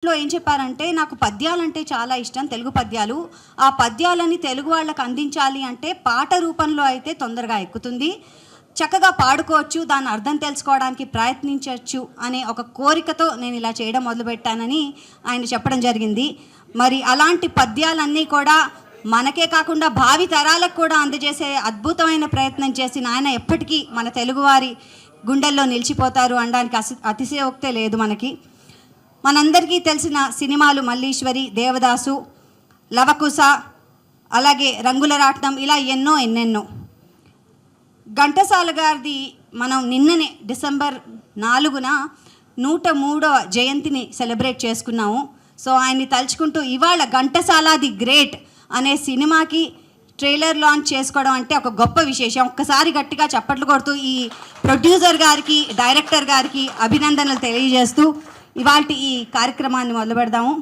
లో ఏం చెప్పారంటే, నాకు పద్యాలంటే చాలా ఇష్టం, తెలుగు పద్యాలు. ఆ పద్యాలని తెలుగు వాళ్ళకి అందించాలి అంటే పాట రూపంలో అయితే తొందరగా ఎక్కుతుంది, చక్కగా పాడుకోవచ్చు, దాని అర్థం తెలుసుకోవడానికి ప్రయత్నించవచ్చు అనే ఒక కోరికతో నేను ఇలా చేయడం మొదలుపెట్టానని ఆయన చెప్పడం జరిగింది. మరి అలాంటి పద్యాలన్నీ కూడా మనకే కాకుండా భావి తరాలకు కూడా అందజేసే అద్భుతమైన ప్రయత్నం చేసిన ఆయన ఎప్పటికీ మన తెలుగువారి గుండెల్లో నిలిచిపోతారు అనడానికి అతిశయోక్తే లేదు. మనందరికీ తెలిసిన సినిమాలు మల్లీశ్వరి, దేవదాసు, లవకుశ, అలాగే రంగుల రాట్నం, ఇలా ఎన్నెన్నో. ఘంటసాల గారిది మనం నిన్ననే డిసెంబర్ 4న 103వ జయంతిని సెలబ్రేట్ చేసుకున్నాము. సో ఆయన్ని తలుచుకుంటూ ఇవాళ ఘంటసాల ది గ్రేట్ అనే సినిమాకి ట్రైలర్ లాంచ్ చేసుకోవడం అంటే ఒక గొప్ప విశేషం. ఒక్కసారి గట్టిగా చప్పట్లు కొడుతూ ఈ ప్రొడ్యూసర్ గారికి, డైరెక్టర్ గారికి అభినందనలు తెలియజేస్తూ ఇవాళ ఈ కార్యక్రమాన్ని మొదలు పెడదాము.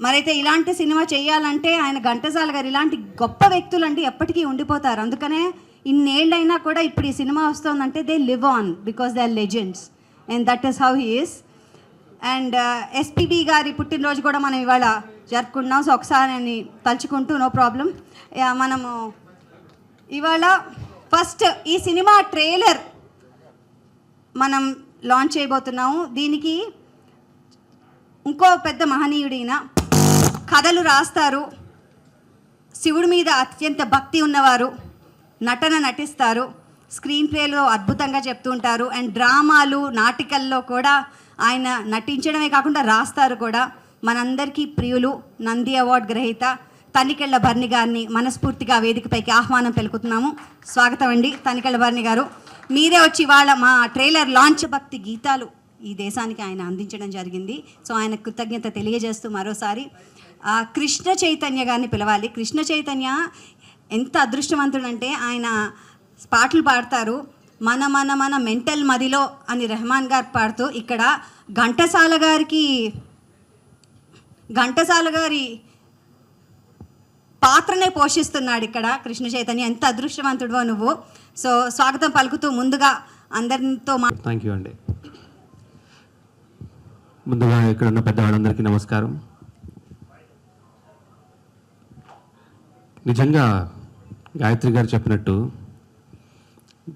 మరైతే ఇలాంటి సినిమా చేయాలంటే ఆయన ఘంటసాల గారు ఇలాంటి గొప్ప వ్యక్తులు అంటే ఎప్పటికీ ఉండిపోతారు. అందుకనే ఇన్నేళ్ళైనా కూడా ఇప్పుడు ఈ సినిమా వస్తుందంటే they live on because they are legends and that is how he is. And SPB గారి పుట్టినరోజు కూడా మనం ఇవాళ జరుపుకుంటున్నాం. సో ఒకసారి అని తలుచుకుంటూ నో ప్రాబ్లం. మనము ఇవాళ ఫస్ట్ ఈ సినిమా ట్రైలర్ మనం లాంచ్ చేయబోతున్నాము. దీనికి ఇంకో పెద్ద మహనీయుడైన కథలు రాస్తారు, శివుడి మీద అత్యంత భక్తి ఉన్నవారు, నటిస్తారు, స్క్రీన్ ప్లేలో అద్భుతంగా చెప్తూ ఉంటారు, అండ్ డ్రామాలు, నాటికల్లో కూడా ఆయన నటించడమే కాకుండా రాస్తారు కూడా. మనందరికీ ప్రియులు, నంది అవార్డు గ్రహీత తనికెళ్ళ భరణి గారిని మనస్ఫూర్తిగా వేదికపైకి ఆహ్వానం పలుకుతున్నాము. స్వాగతం అండి తనికెళ్ళ భరణి గారు. మీరే వచ్చి వాళ్ళ మా ట్రైలర్ లాంచ్ భక్తి గీతాలు ఈ దేశానికి ఆయన అందించడం జరిగింది. సో ఆయన కృతజ్ఞత తెలియజేస్తూ మరోసారి కృష్ణ చైతన్య గారిని పిలవాలి. కృష్ణ చైతన్య ఎంత అదృష్టవంతుడంటే ఆయన పాటలు పాడతారు. మన మన మన మెంటల్ మదిలో అని రెహమాన్ గారు పాడుతూ ఇక్కడ ఘంటసాల గారి పాత్రనే పోషిస్తున్నాడు ఇక్కడ కృష్ణ చైతన్య. ఎంత అదృష్టవంతుడువో నువ్వు. సో స్వాగతం పలుకుతూ ముందుగా అందరితో థ్యాంక్ యూ అండి. ముందుగా ఇక్కడ ఉన్న పెద్దవాళ్ళందరికీ నమస్కారం. నిజంగా గాయత్రి గారు చెప్పినట్టు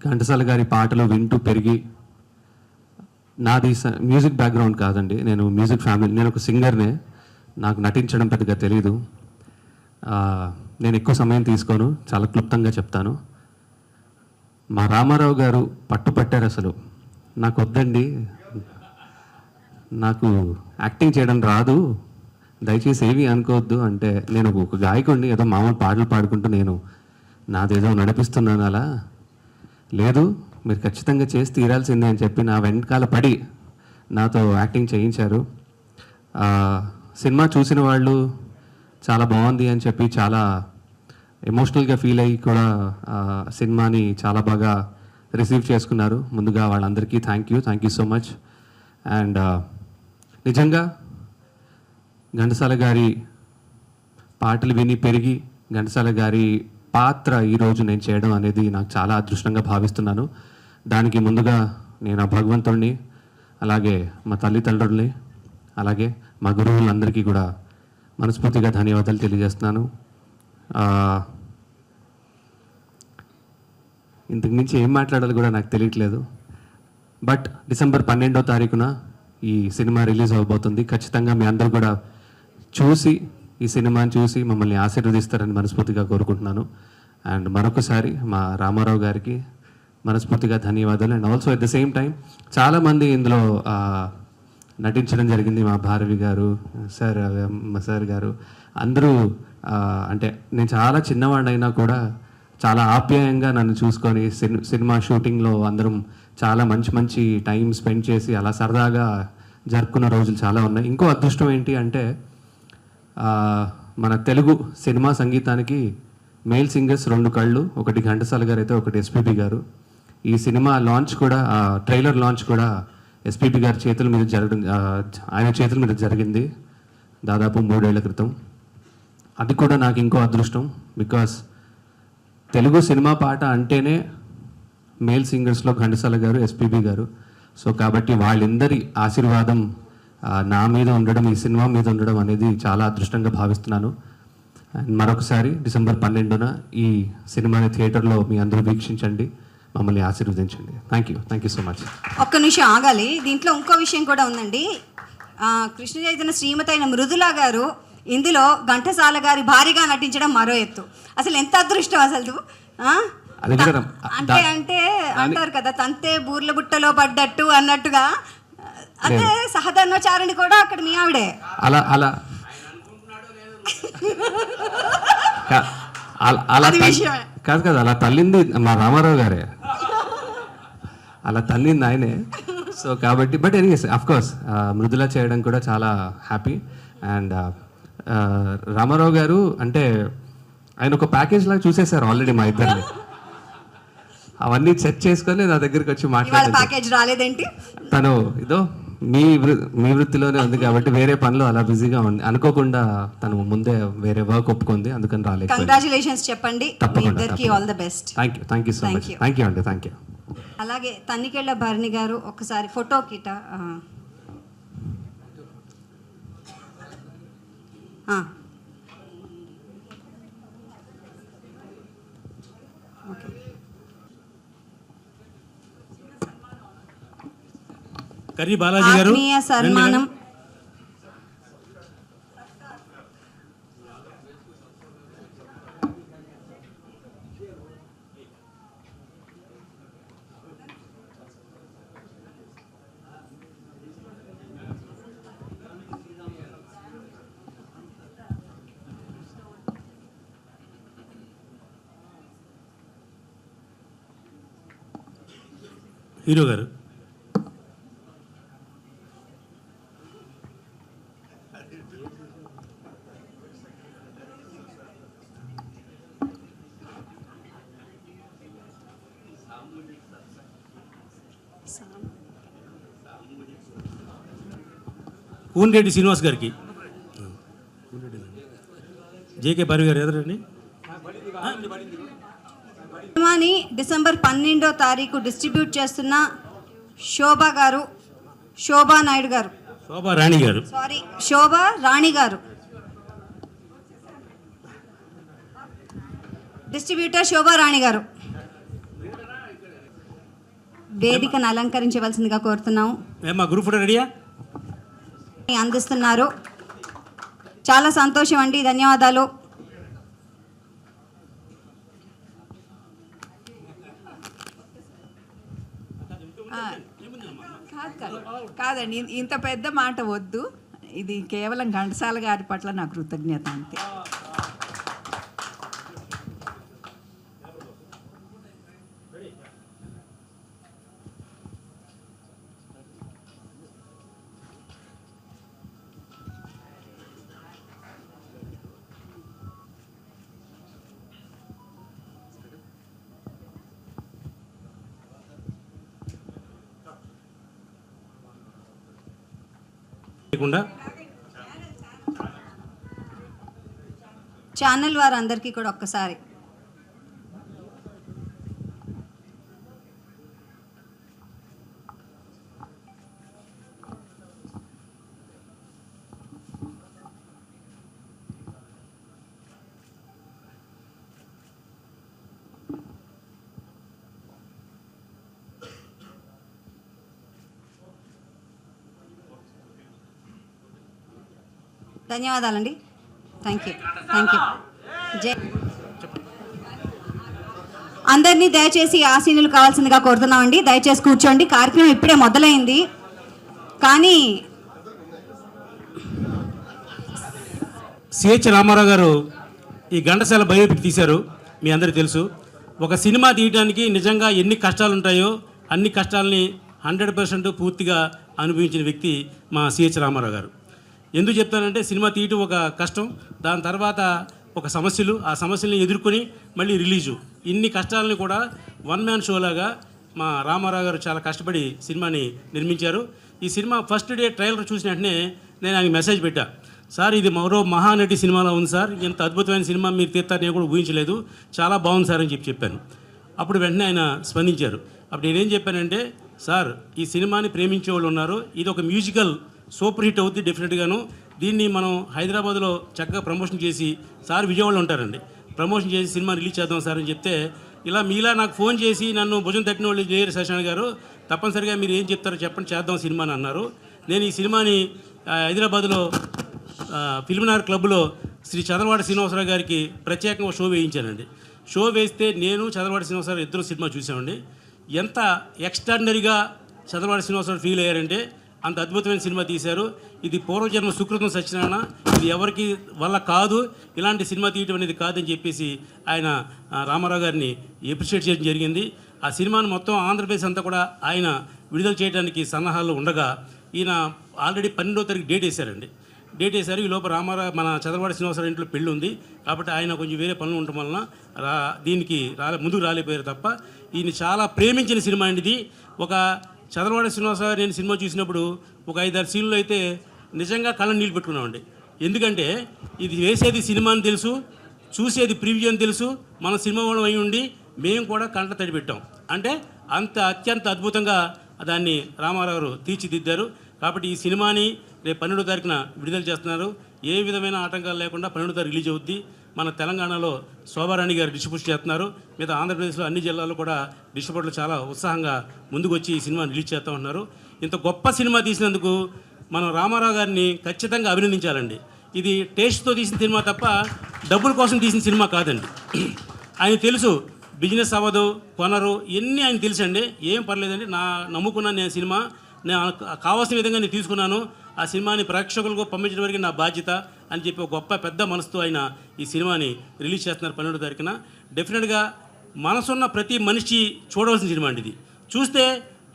ఘంటసాల గారి పాటలు వింటూ పెరిగి, నాది మ్యూజిక్ బ్యాక్గ్రౌండ్ కాదండి, నేను మ్యూజిక్ ఫ్యామిలీ, నేను ఒక సింగర్నే. నాకు నటించడం పెద్దగా తెలీదు. నేను ఎక్కువ సమయం తీసుకోను, చాలా క్లుప్తంగా చెప్తాను. మా రామారావు గారు పట్టుపట్టారు, అసలు నాకు వద్దండి, నాకు యాక్టింగ్ చేయడం రాదు, దయచేసి ఏవి అనుకోవద్దు అంటే, నేను ఒక గాయకుడిని, ఏదో మామూలు పాటలు పాడుకుంటూ నేను నాదేదో నడిపిస్తున్నాను. అలా లేదు, మీరు ఖచ్చితంగా చేసి తీరాల్సిందే అని చెప్పి నా వెనకాల పడి నాతో యాక్టింగ్ చేయించారు. సినిమా చూసిన వాళ్ళు చాలా బాగుంది అని చెప్పి చాలా ఎమోషనల్గా ఫీల్ అయ్యి కూడా సినిమాని చాలా బాగా రిసీవ్ చేసుకున్నారు. ముందుగా వాళ్ళందరికీ thank you so much. And నిజంగా ఘంటసాల గారి పాటలు విని పెరిగి ఘంటసాల గారి పాత్ర ఈరోజు నేను చేయడం అనేది నాకు చాలా అదృష్టంగా భావిస్తున్నాను. దానికి ముందుగా నేను ఆ భగవంతుడిని, అలాగే మా తల్లిదండ్రుల్ని, అలాగే మా గురువులందరికీ కూడా మనస్ఫూర్తిగా ధన్యవాదాలు తెలియజేస్తున్నాను. ఇంతకు మించి ఏం మాట్లాడాలో కూడా నాకు తెలియట్లేదు. బట్ డిసెంబర్ 12వ తారీఖున ఈ సినిమా రిలీజ్ అవబోతుంది. ఖచ్చితంగా మీ అందరూ కూడా చూసి, ఈ సినిమాని చూసి మమ్మల్ని ఆశీర్వదిస్తారని మనస్ఫూర్తిగా కోరుకుంటున్నాను. అండ్ మరొకసారి మా రామారావు గారికి మనస్ఫూర్తిగా ధన్యవాదాలు. And also at the same time చాలామంది ఇందులో నటించడం జరిగింది. మా భారవి గారు, సార్ గారు, అందరూ అంటే నేను చాలా చిన్నవాడైనా కూడా చాలా ఆప్యాయంగా నన్ను చూసుకొని సినిమా షూటింగ్లో అందరం చాలా మంచి టైం స్పెండ్ చేసి అలా సరదాగా జరుపుకున్న రోజులు చాలా ఉన్నాయి. ఇంకో అదృష్టం ఏంటి అంటే మన తెలుగు సినిమా సంగీతానికి మేల్ సింగర్స్ 2 కళ్ళు, ఒకటి ఘంటసాల గారు అయితే ఒకటి ఎస్పీబీ గారు. ఈ సినిమా లాంచ్ కూడా, ట్రైలర్ లాంచ్ కూడా ఎస్పీబీ గారి చేతుల మీద ఆయన చేతుల మీద జరిగింది దాదాపు 3 ఏళ్ల క్రితం. అది కూడా నాకు ఇంకో అదృష్టం, బికాస్ తెలుగు సినిమా పాట అంటేనే మేల్ సింగర్స్లో ఘంటసాల గారు, ఎస్పీబీ గారు. సో కాబట్టి వాళ్ళందరి ఆశీర్వాదం నా మీద ఉండడం, ఈ సినిమా మీద ఉండడం అనేది చాలా అదృష్టంగా భావిస్తున్నాను. అండ్ మరొకసారి డిసెంబర్ 12న ఈ సినిమాని థియేటర్లో మీ అందరూ వీక్షించండి, మమ్మల్ని ఆశీర్వదించండి. Thank you so much. ఒక్క నిమిషం ఆగాలి, దీంట్లో ఇంకో విషయం కూడా ఉందండి. కృష్ణ చైతన్య శ్రీమతి అయిన మృదుల గారు ఇందులో ఘంటసాల గారి భారీగా నటించడం మరో ఎత్తు. అసలు ఎంత అదృష్టం అసలు. అంటే అంటే అంటారు కదా, తంతే బూర్ల బుట్టలో పడ్డట్టు అన్నట్టుగా. అదే సహధర్మచారిణి కూడా అక్కడ మీ ఆవిడే. అలా అలా కాదు కదా, అలా తల్లింది మా రామారావు గారే, అలా తల్లింది ఆయనే. సో కాబట్టి బట్ ఎనీవేస్ అఫ్కోర్స్ మృదుల చేయడం కూడా చాలా హ్యాపీ. అండ్ రామారావు గారు అంటే ఆయన ఒక ప్యాకేజ్ లాగా చూసేశారు ఆల్రెడీ మా ఇద్దరిని. అవన్నీ సెట్ చేసుకొని నా దగ్గరికి వచ్చి మాట్లాడారు. ప్యాకేజ్ రాలేదేంటి, తను ఇదో మీ వృత్తిలోనే ఉంది కాబట్టి వేరే పనిలో అలా బిజీగా ఉంది, అనుకోకుండా తను ముందే వేరే వర్క్ ఒప్పుకుంది, అందుకని రాలేదు. కంగ్రాచులేషన్స్ చెప్పండి తప్పకుండా. All the best. Thank you so much. Thank you అండి. Thank you. అలాగే తన్నికెళ్ళ భరణి గారు ఒక్కసారి ఫోటో కిట. కర్రీ బాలాజీ గారు ఆత్మీయ సన్మానం. హీరో గారు కూన్రెడ్డి శ్రీనివాస్ గారికి, జేకే పరి గారు ఎదురండి. సినిమాని డిసెంబర్ 12వ తారీఖు డిస్ట్రిబ్యూట్ చేస్తున్న శోభా గారు, శోభా నాయుడు గారు, శోభా రాణి గారు, సారీ శోభా రాణి గారు, డిస్ట్రిబ్యూటర్ శోభా రాణి గారు వేదికను అలంకరించవలసిందిగా కోరుతున్నాము. మా గ్రూప్ ఫోటో రెడీయా? అందిస్తున్నారు. చాలా సంతోషం అండి, ధన్యవాదాలు. కాదండి, ఇంత పెద్ద మాట వద్దు. ఇది కేవలం ఘంటసాల గారి పట్ల నా కృతజ్ఞత అంతే. ఛానల్ వారందరికీ కూడా ఒక్కసారి ధన్యవాదాలండి. Thank you. అందరినీ దయచేసి ఆసీనులు కావాల్సిందిగా కోరుతున్నామండి. దయచేసి కూర్చోండి. కార్యక్రమం ఇప్పుడే మొదలైంది, కానీ సిహెచ్ రామారావు గారు ఈ ఘంటసాల బయోపిక్ తీశారు. మీ అందరికీ తెలుసు. ఒక సినిమా తీయడానికి నిజంగా ఎన్ని కష్టాలు ఉంటాయో అన్ని కష్టాలని 100% పూర్తిగా అనుభవించిన వ్యక్తి మా సిహెచ్ రామారావు గారు. ఎందుకు చెప్తానంటే, సినిమా తీయటం ఒక కష్టం, దాని తర్వాత ఒక సమస్యలు, ఆ సమస్యల్ని ఎదుర్కొని మళ్ళీ రిలీజు, ఇన్ని కష్టాలని కూడా వన్ మ్యాన్ షో లాగా మా రామారావు గారు చాలా కష్టపడి సినిమాని నిర్మించారు. ఈ సినిమా ఫస్ట్ డే ట్రైలర్ చూసిన వెంటనే నేను ఆయనకి మెసేజ్ పెట్టా, సార్ ఇది మరో మహానటి సినిమాలో ఉంది సార్, ఇంత అద్భుతమైన సినిమా మీరు తీస్తారని నేను కూడా ఊహించలేదు, చాలా బాగుంది సార్ అని చెప్పాను. అప్పుడు వెంటనే ఆయన స్పందించారు. అప్పుడు నేనేం చెప్పానంటే, సార్ ఈ సినిమాని ప్రేమించే వాళ్ళు ఉన్నారు, ఇది ఒక మ్యూజికల్ సూపర్ హిట్ అవుతుంది డెఫినెట్గాను. దీన్ని మనం హైదరాబాద్లో చక్కగా ప్రమోషన్ చేసి, సార్ విజయవాడలో ఉంటారండి, ప్రమోషన్ చేసి సినిమా రిలీజ్ చేద్దాం సార్ అని చెప్తే, ఇలా మీలా నాకు ఫోన్ చేసి నన్ను భుజం తట్టిన వాళ్ళు జేఆర్ శశాంక్ గారు తప్పనిసరిగా మీరు ఏం చెప్తారో చెప్పండి, చేద్దాం సినిమాని అన్నారు. నేను ఈ సినిమాని హైదరాబాద్లో ఫిల్మ్నగర్ క్లబ్లో శ్రీ చదలవాడ శ్రీనివాసరావు గారికి ప్రత్యేకంగా షో వేయించానండి. షో వేస్తే నేను చదలవాడ శ్రీనివాసరావు ఇద్దరు సినిమా చూసామండి. ఎంత ఎక్స్ట్రాడినరీగా చదలవాడ శ్రీనివాసరావు ఫీల్ అయ్యారంటే అంత అద్భుతమైన సినిమా తీశారు. ఇది పూర్వజన్మ సుకృతం సత్యనారాయణ, ఇది ఎవరికి వల్ల కాదు, ఇలాంటి సినిమా తీయటం అనేది కాదని చెప్పేసి ఆయన రామారావు గారిని అప్రిషియేట్ చేయడం జరిగింది. ఆ సినిమాను మొత్తం ఆంధ్రప్రదేశ్ అంతా కూడా ఆయన విడుదల చేయడానికి సన్నాహాలు ఉండగా ఈయన ఆల్రెడీ 12వ తారీఖు డేట్ వేశారండి. డేట్ వేశారు. ఈ లోపల రామారావు మన చదలవాడ శ్రీనివాసరావు ఇంట్లో పెళ్ళి ఉంది కాబట్టి ఆయన కొంచెం వేరే పనులు ఉండటం వలన దీనికి ముందుకు రాలేకపోయారు తప్ప ఈయన చాలా ప్రేమించిన సినిమా అండి ఇది. ఒక చదలవాడ శ్రీనివాసరావు నేను సినిమా చూసినప్పుడు ఒక 5-6 సీన్లు అయితే నిజంగా కళ్ళ నీళ్ళు పెట్టుకున్నామండి. ఎందుకంటే ఇది వేసేది సినిమా అని తెలుసు, చూసేది ప్రివ్యూ అని తెలుసు, మన సినిమా వాళ్ళం అయి ఉండి మేము కూడా కంట తడి పెట్టాం. అంటే అంత అత్యంత అద్భుతంగా దాన్ని రామారావు గారు తీర్చిదిద్దారు. కాబట్టి ఈ సినిమాని రేపు 12వ తారీఖున విడుదల చేస్తున్నారు. ఏ విధమైన ఆటంకాలు లేకుండా 12వ తారీఖు రిలీజ్ అవుద్ది. మన తెలంగాణలో శోభారాణి గారు డిస్ట్రిబ్యూట్ చేస్తున్నారు. మిగతా ఆంధ్రప్రదేశ్లో అన్ని జిల్లాల్లో కూడా డిస్ట్రిబ్యూటర్లు చాలా ఉత్సాహంగా ముందుకు వచ్చి ఈ సినిమాని రిలీజ్ చేస్తూ ఉంటున్నారు. ఇంత గొప్ప సినిమా తీసినందుకు మనం రామారావు గారిని ఖచ్చితంగా అభినందించాలండి. ఇది టేస్ట్తో తీసిన సినిమా తప్ప డబ్బుల కోసం తీసిన సినిమా కాదండి. ఆయన తెలుసు బిజినెస్ అవ్వదు, కొనరు, ఇవన్నీ ఆయన తెలుసండి. ఏం పర్లేదండి, నమ్ముకున్నాను నేను సినిమా, నేను కావాల్సిన విధంగా నేను తీసుకున్నాను, ఆ సినిమాని ప్రేక్షకులకు పంపించడం వరకు నా బాధ్యత అని చెప్పి ఒక గొప్ప పెద్ద మనసుతో ఆయన ఈ సినిమాని రిలీజ్ చేస్తున్నారు 12వ తారీఖున. డెఫినెట్గా మనసున్న ప్రతి మనిషి చూడవలసిన సినిమా అండి ఇది. చూస్తే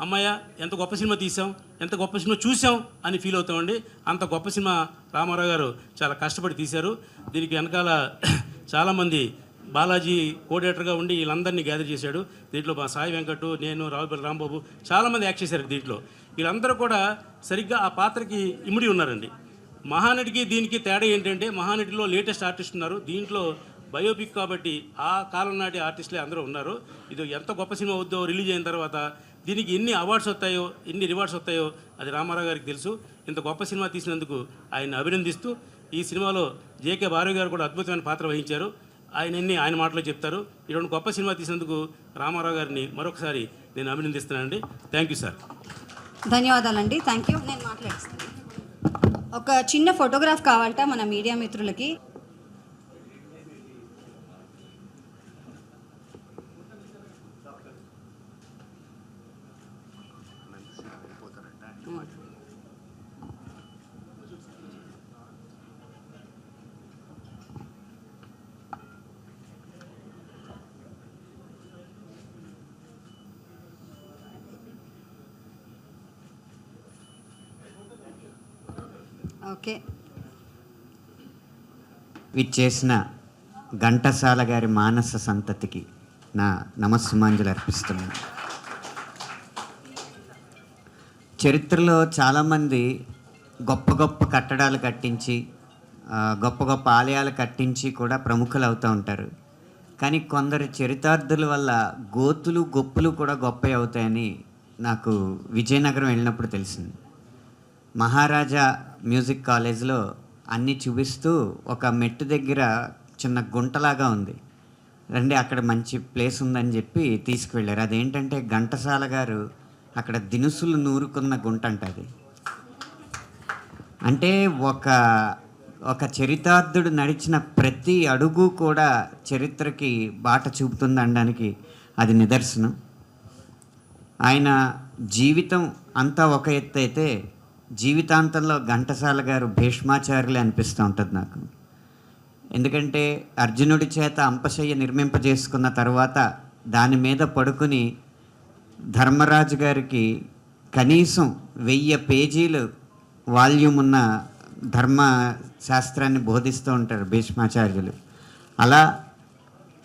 అమ్మాయ ఎంత గొప్ప సినిమా తీసాం, ఎంత గొప్ప సినిమా చూసాం అని ఫీల్ అవుతామండి. అంత గొప్ప సినిమా రామారావు గారు చాలా కష్టపడి తీశారు. దీనికి వెనకాల చాలామంది బాలాజీ కోఆర్డినేటర్గా ఉండి వీళ్ళందరినీ గ్యాదర్ చేశాడు. దీంట్లో మా సాయి వెంకట్, నేను, రావుపల్లి రాంబాబు చాలామంది యాక్ట్ చేశారు దీంట్లో. వీళ్ళందరూ కూడా సరిగ్గా ఆ పాత్రకి ఇమిడి ఉన్నారండి. మహానటికి దీనికి తేడా ఏంటంటే మహానటిలో లేటెస్ట్ ఆర్టిస్ట్ ఉన్నారు, దీంట్లో బయోపిక్ కాబట్టి ఆ కాలం నాటి ఆర్టిస్టులే అందరూ ఉన్నారు. ఇది ఎంత గొప్ప సినిమా అవుద్దో రిలీజ్ అయిన తర్వాత దీనికి ఎన్ని అవార్డ్స్ వస్తాయో, ఎన్ని రివార్డ్స్ వస్తాయో అది రామారావు గారికి తెలుసు. ఇంత గొప్ప సినిమా తీసినందుకు ఆయన అభినందిస్తూ, ఈ సినిమాలో జేకే భార్గవి గారు కూడా అద్భుతమైన పాత్ర వహించారు. ఆయన మాటలో చెప్తారు. ఇటువంటి గొప్ప సినిమా తీసినందుకు రామారావు గారిని మరొకసారి నేను అభినందిస్తున్నానండి. Thank you sir. ధన్యవాదాలండి. Thank you. నేను మాట్లాడిస్తాను. ఒక చిన్న ఫోటోగ్రాఫ్ కావాలట మన మీడియా మిత్రులకి. ఓకే. విచ్చేసిన ఘంటసాల గారి మానస సంతతికి నా నమస్సుమాంజలు అర్పిస్తున్నాను. చరిత్రలో చాలామంది గొప్ప గొప్ప కట్టడాలు కట్టించి, గొప్ప గొప్ప ఆలయాలు కట్టించి కూడా ప్రముఖులు అవుతూ ఉంటారు. కానీ కొందరు చరితార్థుల వల్ల గోతులు గొప్పలు కూడా గొప్ప అవుతాయని నాకు విజయనగరం వెళ్ళినప్పుడు తెలిసింది. మహారాజా మ్యూజిక్ కాలేజ్లో అన్నీ చూపిస్తూ ఒక మెట్టు దగ్గర చిన్న గుంటలాగా ఉంది, రండి అక్కడ మంచి ప్లేస్ ఉందని చెప్పి తీసుకువెళ్ళారు. అదేంటంటే ఘంటసాల గారు అక్కడ దినుసులు నూరుకున్న గుంట అంట అది. అంటే ఒక చరితార్థుడు నడిచిన ప్రతి అడుగు కూడా చరిత్రకి బాట చూపుతుంది అనడానికి అది నిదర్శనం. ఆయన జీవితం అంతా ఒక ఎత్తు అయితే జీవితాంతంలో ఘంటసాల గారు భీష్మాచార్యులే అనిపిస్తూ ఉంటుంది నాకు. ఎందుకంటే అర్జునుడి చేత అంపశయ్య నిర్మింపజేసుకున్న తర్వాత దాని మీద పడుకుని ధర్మరాజు గారికి కనీసం 1000 పేజీలు వాల్యూమ్ ఉన్న ధర్మశాస్త్రాన్ని బోధిస్తూ ఉంటారు భీష్మాచార్యులు. అలా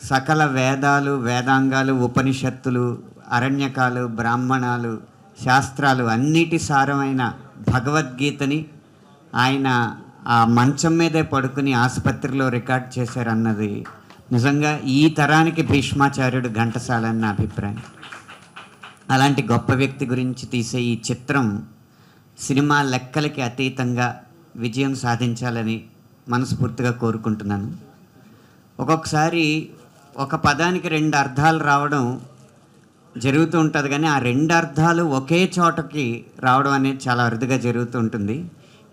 సకల వేదాలు, వేదాంగాలు, ఉపనిషత్తులు, అరణ్యకాలు, బ్రాహ్మణాలు, శాస్త్రాలు అన్నిటి సారమైన భగవద్గీతని ఆయన ఆ మంచం మీదే పడుకుని ఆసుపత్రిలో రికార్డ్ చేశారన్నది నిజంగా ఈ తరానికి భీష్మాచార్యుడు ఘంటసాల అని నా అభిప్రాయం. అలాంటి గొప్ప వ్యక్తి గురించి తీసే ఈ చిత్రం సినిమా లెక్కలకి అతీతంగా విజయం సాధించాలని మనస్ఫూర్తిగా కోరుకుంటున్నాను. ఒక్కొక్కసారి ఒక పదానికి 2 అర్థాలు రావడం జరుగుతూ ఉంటుంది, కానీ ఆ 2 అర్థాలు ఒకే చోటకి రావడం అనేది చాలా అరుదుగా జరుగుతూ ఉంటుంది.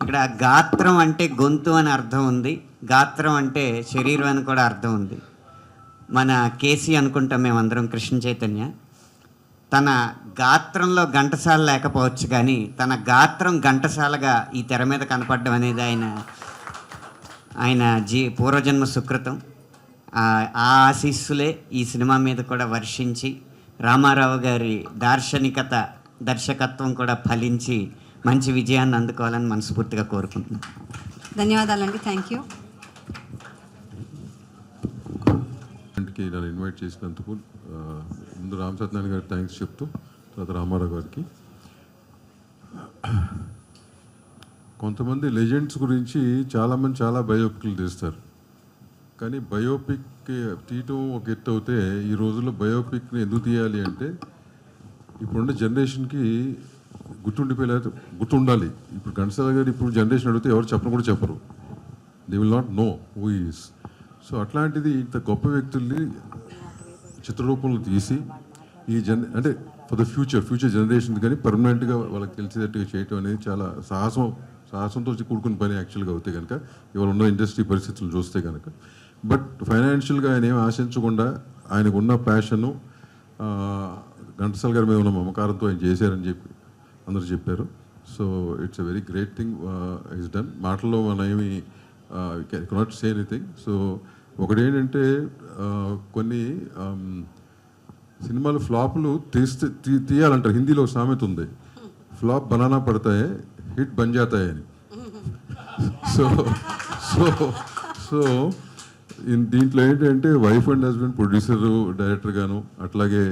ఇక్కడ గాత్రం అంటే గొంతు అని అర్థం ఉంది, గాత్రం అంటే శరీరం అని కూడా అర్థం ఉంది. మన కేసీ అనుకుంటాం మేమందరం, కృష్ణ చైతన్య. తన గాత్రంలో ఘంటసాల లేకపోవచ్చు, కానీ తన గాత్రం ఘంటసాలగా ఈ తెర మీద కనపడడం అనేది ఆయన పూర్వజన్మ సుకృతం. ఆ ఆశీస్సులే ఈ సినిమా మీద కూడా వర్షించి రామారావు గారి దార్శనికత దర్శకత్వం కూడా ఫలించి మంచి విజయాన్ని అందుకోవాలని మనస్ఫూర్తిగా కోరుకుంటున్నాను. ధన్యవాదాలండి. Thank you. కి నన్ను ఇన్వైట్ చేసినందుకు ముందు రామ్ సత్యనారాయణ గారికి థ్యాంక్స్ చెప్తూ, తర్వాత రామారావు గారికి. కొంతమంది లెజెండ్స్ గురించి చాలామంది చాలా బయోపిక్లు తీస్తారు, కానీ బయోపిక్ తీయటం ఒక ఎత్తు అవుతే ఈ రోజుల్లో బయోపిక్ని ఎందుకు తీయాలి అంటే ఇప్పుడున్న జనరేషన్కి గుర్తుండాలి. ఇప్పుడు ఘంటసాల గారు ఇప్పుడు జనరేషన్ అడిగితే ఎవరు చెప్పను కూడా చెప్పరు, they will not know who is. So అట్లాంటిది ఇంత గొప్ప వ్యక్తుల్ని చిత్రరూపంలో తీసి అంటే ఫర్ ద ఫ్యూచర్ జనరేషన్ కానీ పర్మనెంట్గా వాళ్ళకి తెలిసేటట్టుగా చేయటం అనేది చాలా సాహసంతో కూడుకున్న పని యాక్చువల్గా అవుతాయి కనుక, ఇవాళ ఉన్న ఇండస్ట్రీ పరిస్థితులు చూస్తే కనుక. బట్ ఫైనాన్షియల్గా ఆయన ఏమి ఆశించకుండా ఆయనకు ఉన్న ప్యాషను, ఘంటసాల గారి మీద ఉన్న మమకారంతో ఆయన చేశారని చెప్పి అందరూ చెప్పారు. So it's a very great thing is done. మాటల్లో మనం ఏమి కెనాట్ సే ఎనీథింగ్. సో ఒకటేంటంటే కొన్ని సినిమాలు ఫ్లాపులు తీయాలంటారు. హిందీలో ఒక సామెత ఉంది, ఫ్లాప్ బనానా పడతాయి హిట్ బన్ జాతాయి అని. సో సో సో దీంట్లో ఏంటంటే wife and husband, producer director గాను, అట్లాగే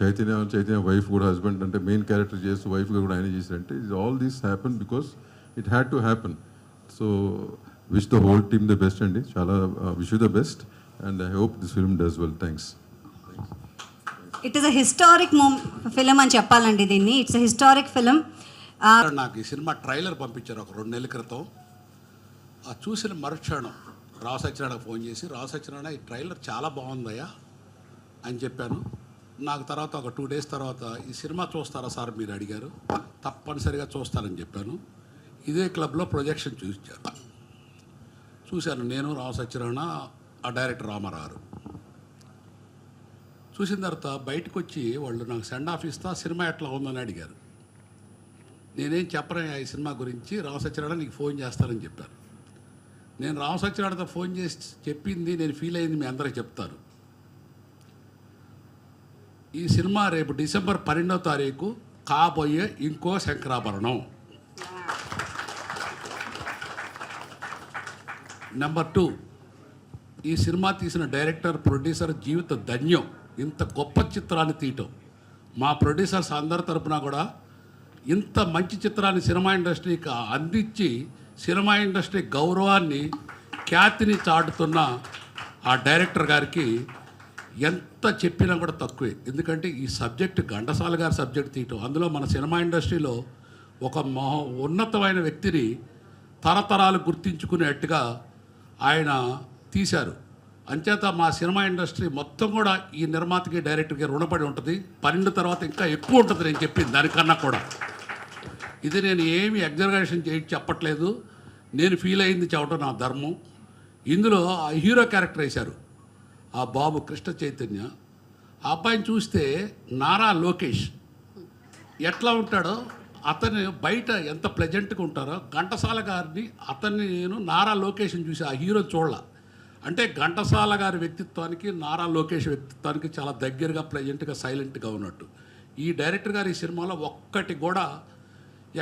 చైతన్య వైఫ్ కూడా హస్బెండ్ అంటే మెయిన్ క్యారెక్టర్ చేస్తూ వైఫ్గా కూడా ఆయన చేశారంటే all these happen because it had to happen. So wish the whole team the best అండి, చాలా wish you the best and I hope this film does well. Thanks. It is a historic film అని చెప్పాలండి దీన్ని. It's a historic film. నాకు ఈ cinema trailer పంపించారు ఒక 2 నెలల క్రితం. ఆ చూసిన మరుక్షణం రావు సత్యనారాయణకు ఫోన్ చేసి, రావు సత్యనారాయణ ఈ ట్రైలర్ చాలా బాగుందయ్యా అని చెప్పాను. నాకు తర్వాత ఒక 2 డేస్ తర్వాత ఈ సినిమా చూస్తారా సార్ మీరు అడిగారు. తప్పనిసరిగా చూస్తానని చెప్పాను. ఇదే క్లబ్లో ప్రొజెక్షన్ చూశాను నేను, రావు సత్యనారాయణ, ఆ డైరెక్టర్ రామారావు. చూసిన తర్వాత బయటకు వచ్చి వాళ్ళు నాకు సెండ్ ఆఫ్ ఇస్తా, సినిమా ఎట్లా ఉందని అడిగారు. నేనేం చెప్పను ఈ సినిమా గురించి, రావు సత్యనారాయణ నీకు ఫోన్ చేస్తానని చెప్పాను. నేను రావు సత్యనారాయణతో ఫోన్ చేసి చెప్పింది, నేను ఫీల్ అయింది మీ అందరికీ చెప్తాను. ఈ సినిమా రేపు డిసెంబర్ 12వ తారీఖు కాబోయే ఇంకో శంకరాభరణం. నెంబర్ 2, ఈ సినిమా తీసిన డైరెక్టర్, ప్రొడ్యూసర్ జీవిత ధన్యం. ఇంత గొప్ప చిత్రాన్ని తీయటం మా ప్రొడ్యూసర్స్ అందరి తరపున కూడా ఇంత మంచి చిత్రాన్ని సినిమా ఇండస్ట్రీకి అందించి సినిమా ఇండస్ట్రీ గౌరవాన్ని, ఖ్యాతిని చాటుతున్న ఆ డైరెక్టర్ గారికి ఎంత చెప్పినా కూడా తక్కువే. ఎందుకంటే ఈ సబ్జెక్ట్ ఘంటసాల గారి సబ్జెక్ట్ తీయటం, అందులో మన సినిమా ఇండస్ట్రీలో ఒక ఉన్నతమైన వ్యక్తిని తరతరాలు గుర్తించుకునేట్టుగా ఆయన తీశారు. అంచేత మా సినిమా ఇండస్ట్రీ మొత్తం కూడా ఈ నిర్మాతకి, డైరెక్టర్కి రుణపడి ఉంటుంది. 12 తర్వాత ఇంకా ఎక్కువ ఉంటుంది నేను చెప్పింది దానికన్నా కూడా. ఇది నేను ఏమి ఎగ్జర్గేషన్ చెప్పట్లేదు, నేను ఫీల్ అయింది చెప్పడం నా ధర్మం. ఇందులో ఆ హీరో క్యారెక్టర్ వేశారు ఆ బాబు కృష్ణ చైతన్య. ఆ అబ్బాయిని చూస్తే నారా లోకేష్ ఎట్లా ఉంటాడో, అతను బయట ఎంత ప్లెజెంట్గా ఉంటారో, ఘంటసాల గారిని అతన్ని నేను నారా లోకేష్ని చూసి ఆ హీరో చూడాల. అంటే ఘంటసాల గారి వ్యక్తిత్వానికి, నారా లోకేష్ వ్యక్తిత్వానికి చాలా దగ్గరగా, ప్లెజెంట్గా, సైలెంట్గా ఉన్నట్టు. ఈ డైరెక్టర్ గారు ఈ సినిమాలో ఒక్కటి కూడా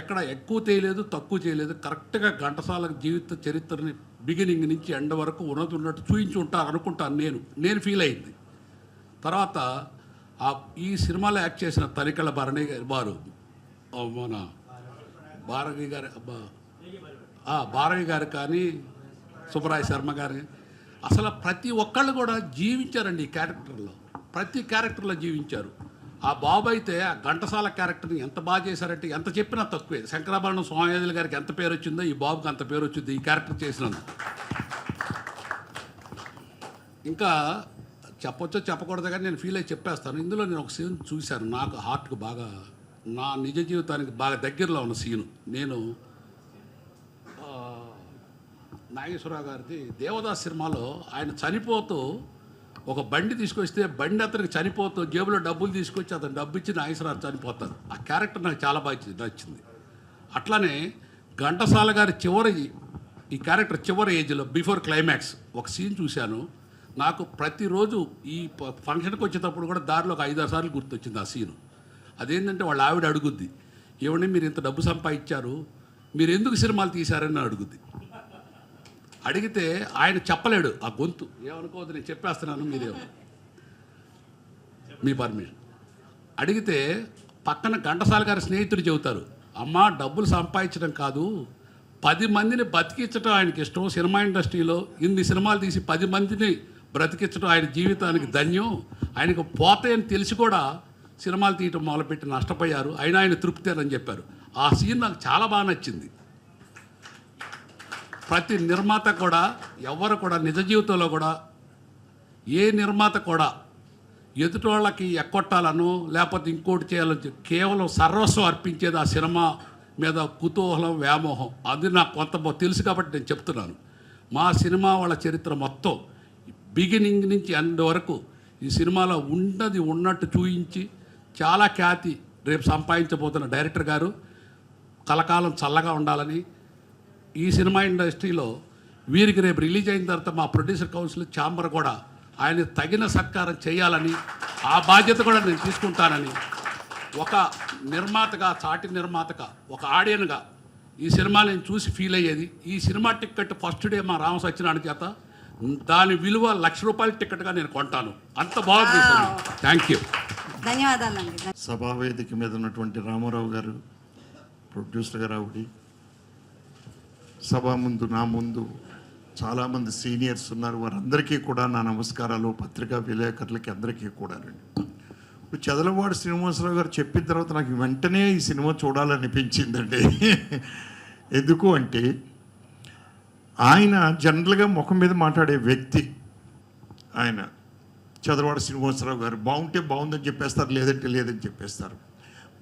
ఎక్కడ ఎక్కువ చేయలేదు, తక్కువ చేయలేదు. కరెక్ట్గా ఘంటసాల జీవిత చరిత్రని బిగినింగ్ నుంచి ఎండ్ వరకు ఉన్నట్టు చూపించి ఉంటారు అనుకుంటాను నేను ఫీల్ అయింది. తర్వాత ఈ సినిమాలో యాక్ట్ చేసిన తనికెళ్ళ భరణి వారు, మన భారవి గారు కానీ, సుబ్బరాయ శర్మ గారి, అసలు ప్రతి ఒక్కళ్ళు కూడా జీవించారండి ఈ క్యారెక్టర్లో. ప్రతి క్యారెక్టర్లో జీవించారు. ఆ బాబు అయితే ఆ ఘంటసాల క్యారెక్టర్ని ఎంత బాగా చేశారంటే ఎంత చెప్పినా తక్కువే. శంకరాభరణం స్వామివేదుల గారికి ఎంత పేరు వచ్చిందో ఈ బాబుకి అంత పేరు వచ్చింది ఈ క్యారెక్టర్ చేసినందుకు. ఇంకా చెప్పొచ్చో చెప్పకూడదు కానీ నేను ఫీల్ అయ్యి చెప్పేస్తాను. ఇందులో నేను ఒక సీన్ చూశాను, నాకు హార్ట్కు బాగా, నా నిజ జీవితానికి బాగా దగ్గరలో ఉన్న సీను. నేను నాగేశ్వరరావు గారిది దేవదాస్ సినిమాలో ఆయన చనిపోతూ ఒక బండి తీసుకొస్తే బండి అతనికి చనిపోతూ జేబులో డబ్బులు తీసుకొచ్చి అతను డబ్బు ఇచ్చి నాగేశ్వరరావు చనిపోతారు. ఆ క్యారెక్టర్ నాకు చాలా బాగా నచ్చింది. అట్లానే ఘంటసాల గారి ఈ క్యారెక్టర్ చివరి ఏజ్లో బిఫోర్ క్లైమాక్స్ ఒక సీన్ చూశాను. నాకు ప్రతిరోజు ఈ ఫంక్షన్కి వచ్చేటప్పుడు కూడా దారిలో ఒక 5-6 సార్లు గుర్తొచ్చింది ఆ సీను. అదేంటంటే వాళ్ళ ఆవిడ అడుగుద్ది, ఏమండి మీరు ఇంత డబ్బు సంపాదించారు, మీరు ఎందుకు సినిమాలు తీశారని అడుగుద్ది. అడిగితే ఆయన చెప్పలేడు, ఆ గొంతు ఏమనుకోవద్దు నేను చెప్పేస్తున్నాను మీరేమో మీ పర్మిషన్. అడిగితే పక్కన ఘంటసాల గారి స్నేహితుడు చెబుతారు, అమ్మ డబ్బులు సంపాదించడం కాదు 10 మందిని బతికించడం ఆయనకి ఇష్టం. సినిమా ఇండస్ట్రీలో ఇన్ని సినిమాలు తీసి 10 మందిని బ్రతికించడం ఆయన జీవితానికి ధన్యం. ఆయనకు పోతాయని తెలిసి కూడా సినిమాలు తీయటం మొదలుపెట్టి నష్టపోయారు, అయినా ఆయన తృప్తి అని చెప్పారు. ఆ సీన్ నాకు చాలా బాగా నచ్చింది. ప్రతి నిర్మాత కూడా ఎవరు కూడా నిజ జీవితంలో కూడా ఏ నిర్మాత కూడా ఎదుటి వాళ్ళకి ఎక్కొట్టాలను లేకపోతే ఇంకోటి చేయాలని కేవలం సర్వస్వం అర్పించేది ఆ సినిమా మీద కుతూహలం, వ్యామోహం. అది నాకు కొంత తెలుసు కాబట్టి నేను చెప్తున్నాను. మా సినిమా వాళ్ళ చరిత్ర మొత్తం బిగినింగ్ నుంచి ఎండ్ వరకు ఈ సినిమాలో ఉన్నది ఉన్నట్టు చూయించి చాలా ఖ్యాతి రేపు సంపాదించబోతున్న డైరెక్టర్ గారు కలకాలం చల్లగా ఉండాలని, ఈ సినిమా ఇండస్ట్రీలో వీరికి రేపు రిలీజ్ అయిన తర్వాత మా ప్రొడ్యూసర్ కౌన్సిల్ ఛాంబర్ కూడా ఆయన తగిన సత్కారం చేయాలని, ఆ బాధ్యత కూడా నేను తీసుకుంటానని, ఒక నిర్మాతగా, సాటి నిర్మాతగా, ఒక ఆడియన్గా ఈ సినిమా నేను చూసి ఫీల్ అయ్యేది. ఈ సినిమా టికెట్ ఫస్ట్ డే మా రామ సత్యనారాయణ చేత దాని విలువ ₹1,00,000 టికెట్గా నేను కొంటాను. అంత బాగుంది. థ్యాంక్ యూ, ధన్యవాదాలండి. సభావేదిక మీద ఉన్నటువంటి రామారావు గారు, ప్రొడ్యూసర్ గారు ఆవిడ, సభ ముందు నా ముందు చాలామంది సీనియర్స్ ఉన్నారు, వారందరికీ కూడా నా నమస్కారాలు. పత్రికా విలేకరులకి అందరికీ కూడా. ఇప్పుడు చదలవాడు శ్రీనివాసరావు గారు చెప్పిన తర్వాత నాకు వెంటనే ఈ సినిమా చూడాలనిపించిందండి. ఎందుకు అంటే ఆయన జనరల్గా ముఖం మీద మాట్లాడే వ్యక్తి. ఆయన చదలవాడు శ్రీనివాసరావు గారు బాగుంటే బాగుందని చెప్పేస్తారు, లేదంటే లేదని చెప్పేస్తారు.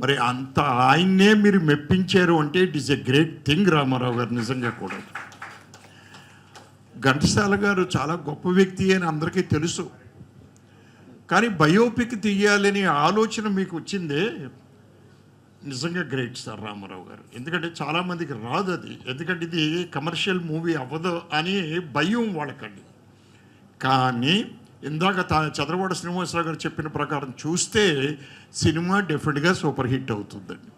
మరి అంత ఆయన్నే మీరు మెప్పించారు అంటే it is a great thing Rama Rao garu. నిజంగా కూడా ఘంటసాల గారు చాలా గొప్ప వ్యక్తి అని అందరికీ తెలుసు. కానీ బయోపిక్ తీయాలని ఆలోచన మీకు వచ్చిందే నిజంగా గ్రేట్ సార్ రామారావు గారు. ఎందుకంటే చాలామందికి రాదు అది, ఎందుకంటే ఇది కమర్షియల్ మూవీ అవ్వదు అని భయం వాళ్ళకండి. కానీ ఇందాక చదరవాడ శ్రీనివాసరావు గారు చెప్పిన ప్రకారం చూస్తే సినిమా డెఫినెట్గా సూపర్ హిట్ అవుతుందండి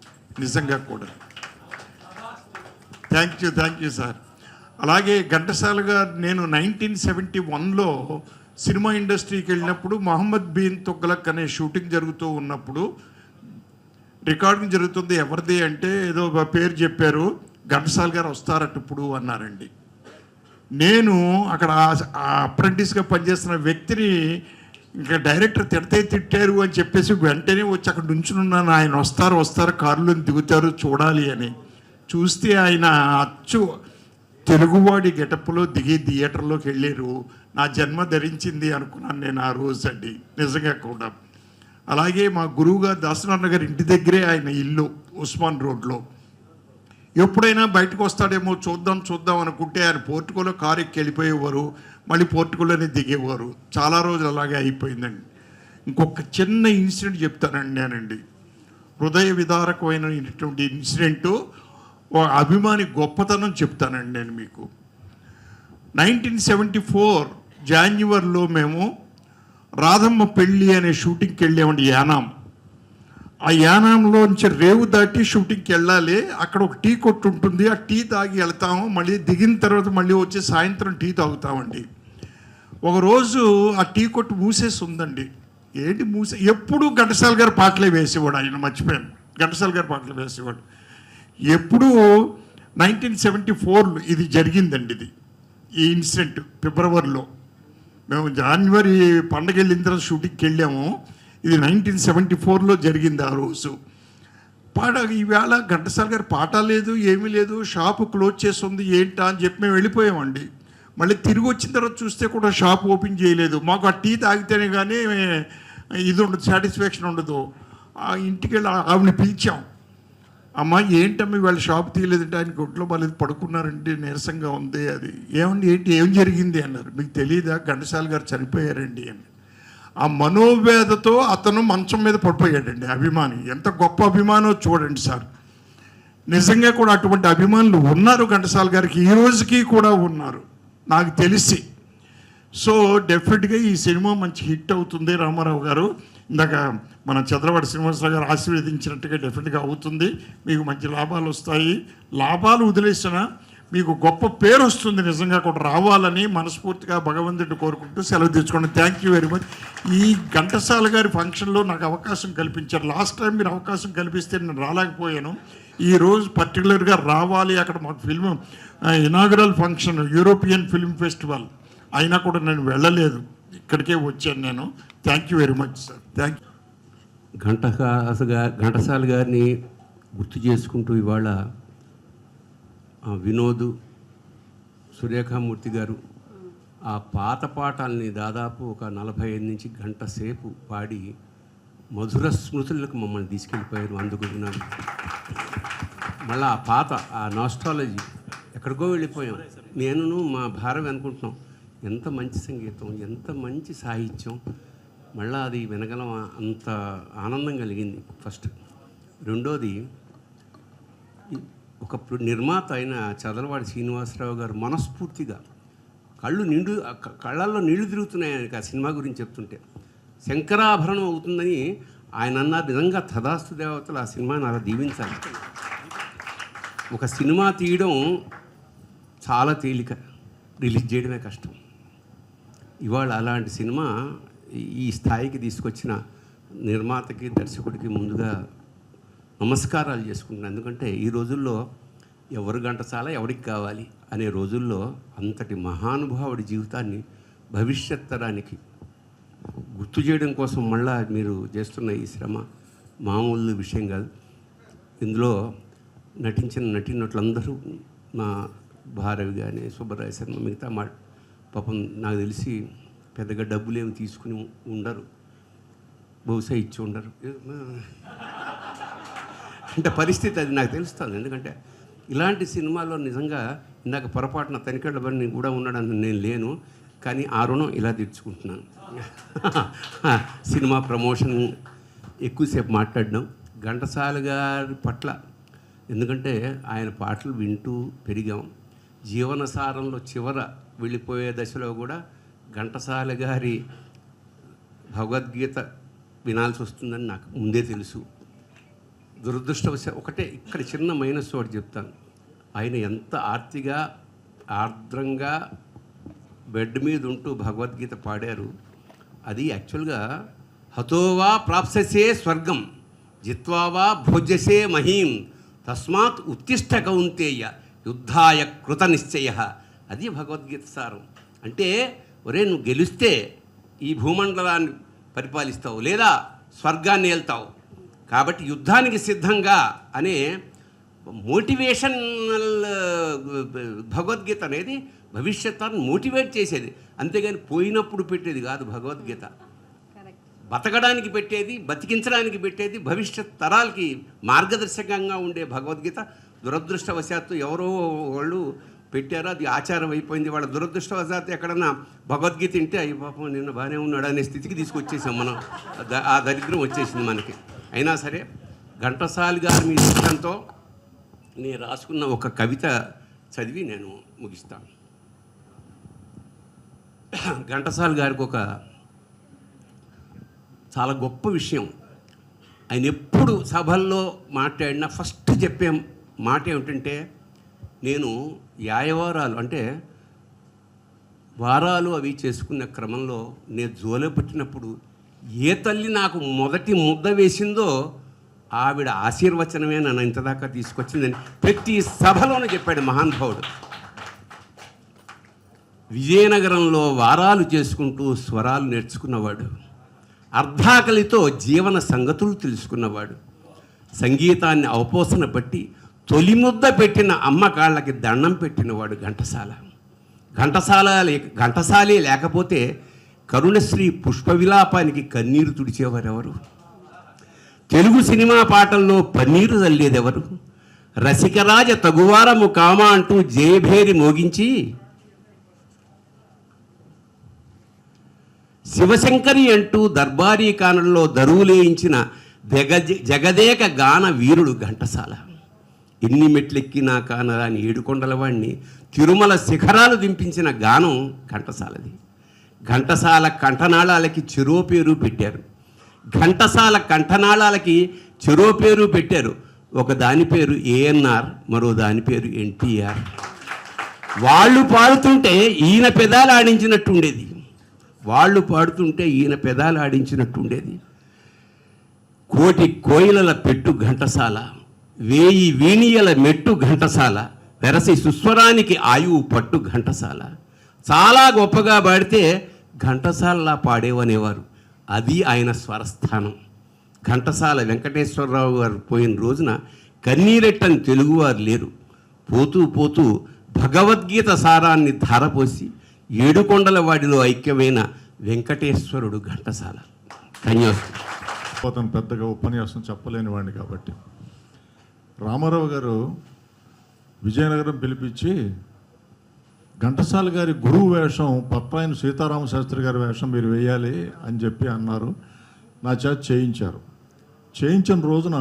నిజంగా కూడా. Thank you sir. అలాగే ఘంటసాల గారు నేను 1971లో సినిమా ఇండస్ట్రీకి వెళ్ళినప్పుడు మహమ్మద్ బిన్ తుగ్లక్ అనే షూటింగ్ జరుగుతూ ఉన్నప్పుడు రికార్డింగ్ జరుగుతుంది. ఎవరిది అంటే ఏదో పేరు చెప్పారు, ఘంటసాల గారు వస్తారట ఇప్పుడు అన్నారండి. నేను అక్కడ అప్రెంటిస్గా పనిచేస్తున్న వ్యక్తిని ఇంకా డైరెక్టర్ తిట్టారు అని చెప్పేసి వెంటనే వచ్చి అక్కడ నుంచున్నాను. ఆయన వస్తారు కారులో దిగుతారు చూడాలి అని. చూస్తే ఆయన అచ్చు తెలుగువాడి గెటప్లో దిగి థియేటర్లోకి వెళ్ళారు. నా జన్మ ధరించింది అనుకున్నాను నేను ఆ రోజు అండి నిజంగా కూడా. అలాగే మా గురువుగారు దాసనారాయణ గారి ఇంటి దగ్గరే ఆయన ఇల్లు ఉస్మాన్ రోడ్లో. ఎప్పుడైనా బయటకు వస్తాడేమో చూద్దాం అనుకుంటే ఆయన పోర్టుకోలో కారు ఎక్కి వెళ్ళిపోయేవారు, మళ్ళీ పోర్టుకోలోనే దిగేవారు. చాలా రోజులు అలాగే అయిపోయిందండి. ఇంకొక చిన్న ఇన్సిడెంట్ చెప్తానండి నేనండి, హృదయ విదారకమైనటువంటి ఇన్సిడెంటు, అభిమాని గొప్పతనం చెప్తానండి నేను మీకు. 1974 జాన్యువరిలో మేము రాధమ్మ పెళ్ళి అనే షూటింగ్కి వెళ్ళామండి యానాం. ఆ యానాంలోంచి రేవు దాటి షూటింగ్కి వెళ్ళాలి. అక్కడ ఒక టీ కొట్టు ఉంటుంది, ఆ టీ తాగి వెళ్తాము. మళ్ళీ దిగిన తర్వాత మళ్ళీ వచ్చి సాయంత్రం టీ తాగుతామండి. ఒకరోజు ఆ టీ కొట్టు మూసేసి ఉందండి. ఏంటి ఎప్పుడు ఘంటసాల గారి పాటలే వేసేవాడు ఆయన, మర్చిపోయాను. ఘంటసాల గారి పాటలు వేసేవాడు ఎప్పుడు. 1974 ఇది జరిగిందండి. ఇది ఈ ఇన్సిడెంట్ ఫిబ్రవరిలో. మేము జనవరి పండగ వెళ్ళిన తర్వాత షూటింగ్కి వెళ్ళాము. ఇది 1974లో జరిగింది ఆ రోజు. ఈవేళ ఘంటసాల గారు పాట లేదు, ఏమీ లేదు, షాపు క్లోజ్ చేసి ఉంది, ఏంటా అని చెప్పి మేము వెళ్ళిపోయామండి. మళ్ళీ తిరిగి వచ్చిన తర్వాత చూస్తే కూడా షాప్ ఓపెన్ చేయలేదు. మాకు ఆ టీ తాగితేనే కానీ ఇది ఉండదు, సాటిస్ఫాక్షన్ ఉండదు. ఆ ఇంటికి వెళ్ళి ఆవిడని పిలిచాం. అమ్మ ఏంటమ్మా ఇవాళ షాప్ తీయలేదంటే ఆయన ఒంట్లో బాలేదు, పడుకున్నారంటే నీరసంగా ఉంది. అది ఏమండి ఏంటి ఏం జరిగింది అన్నారు. మీకు తెలియదా ఘంటసాల గారు చనిపోయారండి అని. ఆ మనోవేదతో అతను మంచం మీద పడిపోయాడండి. అభిమాని ఎంత గొప్ప అభిమానో చూడండి సార్. నిజంగా కూడా అటువంటి అభిమానులు ఉన్నారు ఘంటసాల గారికి, ఈ రోజుకి కూడా ఉన్నారు నాకు తెలిసి. సో డెఫినెట్గా ఈ సినిమా మంచి హిట్ అవుతుంది. రామారావు గారు ఇందాక మన చంద్రబాబు శ్రీనివాసరావు గారు ఆశీర్వదించినట్టుగా డెఫినెట్గా అవుతుంది. మీకు మంచి లాభాలు వస్తాయి. లాభాలు వదిలేసినా మీకు గొప్ప పేరు వస్తుంది. నిజంగా కూడా రావాలని మనస్ఫూర్తిగా భగవంతుడిని కోరుకుంటూ సెలవు తెచ్చుకోండి. Thank you very much. ఈ ఘంటసాల గారి ఫంక్షన్లో నాకు అవకాశం కల్పించారు. లాస్ట్ టైం మీరు అవకాశం కల్పిస్తే నేను రాలేకపోయాను. ఈరోజు పర్టికులర్గా రావాలి. అక్కడ మాకు film inaugural function European film festival అయినా కూడా నేను వెళ్ళలేదు, ఇక్కడికే వచ్చాను నేను. Thank you very much sir. Thank you. Ghantasala గారిని గుర్తు చేసుకుంటూ ఇవాళ వినోద్, సురేఖామూర్తి గారు ఆ పాత పాటల్ని దాదాపు ఒక 45 నుంచి గంట సేపు పాడి మధుర స్మృతులకు మమ్మల్ని తీసుకెళ్ళిపోయారు. అందుకు మళ్ళీ ఆ పాత ఆ నాస్టాలజీ ఎక్కడికో వెళ్ళిపోయాం. నేను మా భారవి అనుకుంటున్నాం, ఎంత మంచి సంగీతం, ఎంత మంచి సాహిత్యం, మళ్ళీ అది వినగలం, అంత ఆనందం కలిగింది ఫస్ట్. రెండోది, ఒక నిర్మాత అయిన చదలవాడి శ్రీనివాసరావు గారు మనస్ఫూర్తిగా కళ్ళల్లో నీళ్లు తిరుగుతున్నాయి ఆయనకి ఆ సినిమా గురించి చెప్తుంటే. శంకరాభరణం అవుతుందని ఆయన అన్నారు. నిజంగా తదాస్తు దేవతలు ఆ సినిమాని అలా దీవించాలి. ఒక సినిమా తీయడం చాలా తేలిక, రిలీజ్ చేయడమే కష్టం. ఇవాళ అలాంటి సినిమా ఈ స్థాయికి తీసుకొచ్చిన నిర్మాతకి, దర్శకుడికి ముందుగా నమస్కారాలు చేసుకుంటున్నాను. ఎందుకంటే ఈ రోజుల్లో ఎవరు ఘంటసాల ఎవరికి కావాలి అనే రోజుల్లో అంతటి మహానుభావుడి జీవితాన్ని భవిష్యత్ తరానికి గుర్తు చేయడం కోసం మళ్ళా మీరు చేస్తున్న ఈ శ్రమ మామూలు విషయం కాదు. ఇందులో నటించిన నటీనటులందరూ మా భారవి కానీ, సుబ్బరాయ శర్మ, మిగతా పాపం నాకు తెలిసి పెద్దగా డబ్బులు ఏమి తీసుకుని ఉండరు, బహుశా ఇచ్చి ఉండరు. అంటే పరిస్థితి అది నాకు తెలుస్తుంది. ఎందుకంటే ఇలాంటి సినిమాల్లో నిజంగా ఇందాక పొరపాటున తనికెళ్ళ బండి కూడా ఉన్నాడని నేను లేను, కానీ ఆ రుణం ఇలా తీర్చుకుంటున్నాను. సినిమా ప్రమోషన్ ఎక్కువసేపు మాట్లాడడం ఘంటసాల గారి పట్ల, ఎందుకంటే ఆయన పాటలు వింటూ పెరిగాం. జీవనసారంలో చివర వెళ్ళిపోయే దశలో కూడా ఘంటసాల గారి భగవద్గీత వినాల్సి వస్తుందని నాకు ముందే తెలుసు. దురదృష్టవశాత్తు ఒకటే ఇక్కడ చిన్న మైనస్ ఒకటి చెప్తాను. ఆయన ఎంత ఆర్ద్రంగా బెడ్ మీద ఉంటూ భగవద్గీత పాడారు. అది యాక్చువల్గా హతోవా ప్రాప్స్యసే స్వర్గం జిత్వావా భోజ్యసే మహీం తస్మాత్ ఉత్తిష్ట కౌంతేయ యుద్ధాయ కృత నిశ్చయ. అది భగవద్గీత సారం. అంటే ఒరే, నువ్వు గెలిస్తే ఈ భూమండలాన్ని పరిపాలిస్తావు, లేదా స్వర్గాన్ని వెళ్తావు, కాబట్టి యుద్ధానికి సిద్ధంగా అనే మోటివేషనల్ భగవద్గీత అనేది భవిష్యత్తును మోటివేట్ చేసేది. అంతేగాని పోయినప్పుడు పెట్టేది కాదు భగవద్గీత. బతకడానికి పెట్టేది, బతికించడానికి పెట్టేది, భవిష్యత్ తరాలకి మార్గదర్శకంగా ఉండే భగవద్గీత. దురదృష్టవశాత్తు ఎవరో వాళ్ళు పెట్టారో, అది ఆచారం అయిపోయింది. వాళ్ళ దురదృష్టవశాత్తు ఎక్కడన్నా భగవద్గీత తింటే అయ్యి పాపం నిన్న బాగానే ఉన్నాడు అనే స్థితికి తీసుకొచ్చేసాం మనం. ఆ దరిద్రం వచ్చేసింది మనకి. అయినా సరే ఘంటసాల గారి మీ ఇష్టంతో నేను రాసుకున్న ఒక కవిత చదివి నేను ముగిస్తాను. ఘంటసాల గారికి ఒక చాలా గొప్ప విషయం, ఆయన ఎప్పుడు సభల్లో మాట్లాడినా ఫస్ట్ చెప్పే మాట ఏమిటంటే, నేను యాయవారాలు అంటే వారాలు అవి చేసుకునే క్రమంలో నేను జోలె పుట్టినప్పుడు ఏ తల్లి నాకు మొదటి ముద్ద వేసిందో ఆవిడ ఆశీర్వచనమే నన్ను ఇంతదాకా తీసుకొచ్చిందని ప్రతి సభలోనే చెప్పాడు మహానుభావుడు. విజయనగరంలో వారాలు చేసుకుంటూ స్వరాలు నేర్చుకున్నవాడు. అర్ధాకలితో జీవన సంగతులు తెలుసుకున్నవాడు. సంగీతాన్ని అవపోసన పట్టి తొలి ముద్ద పెట్టిన అమ్మ కాళ్ళకి దండం పెట్టినవాడు ఘంటసాల. ఘంటసాలే లేకపోతే కరుణశ్రీ పుష్ప విలాపానికి కన్నీరు తుడిచేవారెవరు? తెలుగు సినిమా పాటల్లో పన్నీరు చల్లేదెవరు? రసికరాజ తగువారము కామా అంటూ జయభేరి మోగించి శివశంకరి అంటూ దర్బారీ కానంలో దరువులేయించిన జగదేక గాన వీరుడు ఘంటసాల. ఎన్ని మెట్లెక్కినా కానరాని ఏడుకొండల వాణ్ణి తిరుమల శిఖరాలు దింపించిన గానం ఘంటసాలది. ఘంటసాల కంఠనాళాలకి చెరో పేరు పెట్టారు. ఘంటసాల కంఠనాళాలకి చెరో పేరు పెట్టారు. ఒక దాని పేరు ఏఎన్ఆర్, మరో దాని పేరు ఎన్టీఆర్. వాళ్ళు పాడుతుంటే ఈయన పెదాలు ఆడించినట్టుండేది. కోటి కోయిలల పెట్టు ఘంటసాల, 1000 వీణియల మెట్టు ఘంటసాల, వెరసి సుస్వరానికి ఆయువు పట్టు ఘంటసాల. చాలా గొప్పగా పాడితే ఘంటసాలలా పాడేవనేవారు. అది ఆయన స్వరస్థానం. ఘంటసాల వెంకటేశ్వరరావు గారు పోయిన రోజున కన్నీరెట్టని తెలుగువారు లేరు. పోతూ పోతూ భగవద్గీత సారాన్ని ధారపోసి ఏడుకొండల వాడిలో ఐక్యమైన వెంకటేశ్వరుడు ఘంటసాల. ధన్యవాదాలు. అతను పెద్దగా ఉపన్యాసం చెప్పలేని వాడిని కాబట్టి రామారావు గారు విజయనగరం పిలిపించి ఘంటసాల గారి గురువు వేషం పప్పాయన సీతారామ శాస్త్రి గారి వేషం మీరు వేయాలి అని చెప్పి అన్నారు. నా చేత చేయించారు. చేయించిన రోజున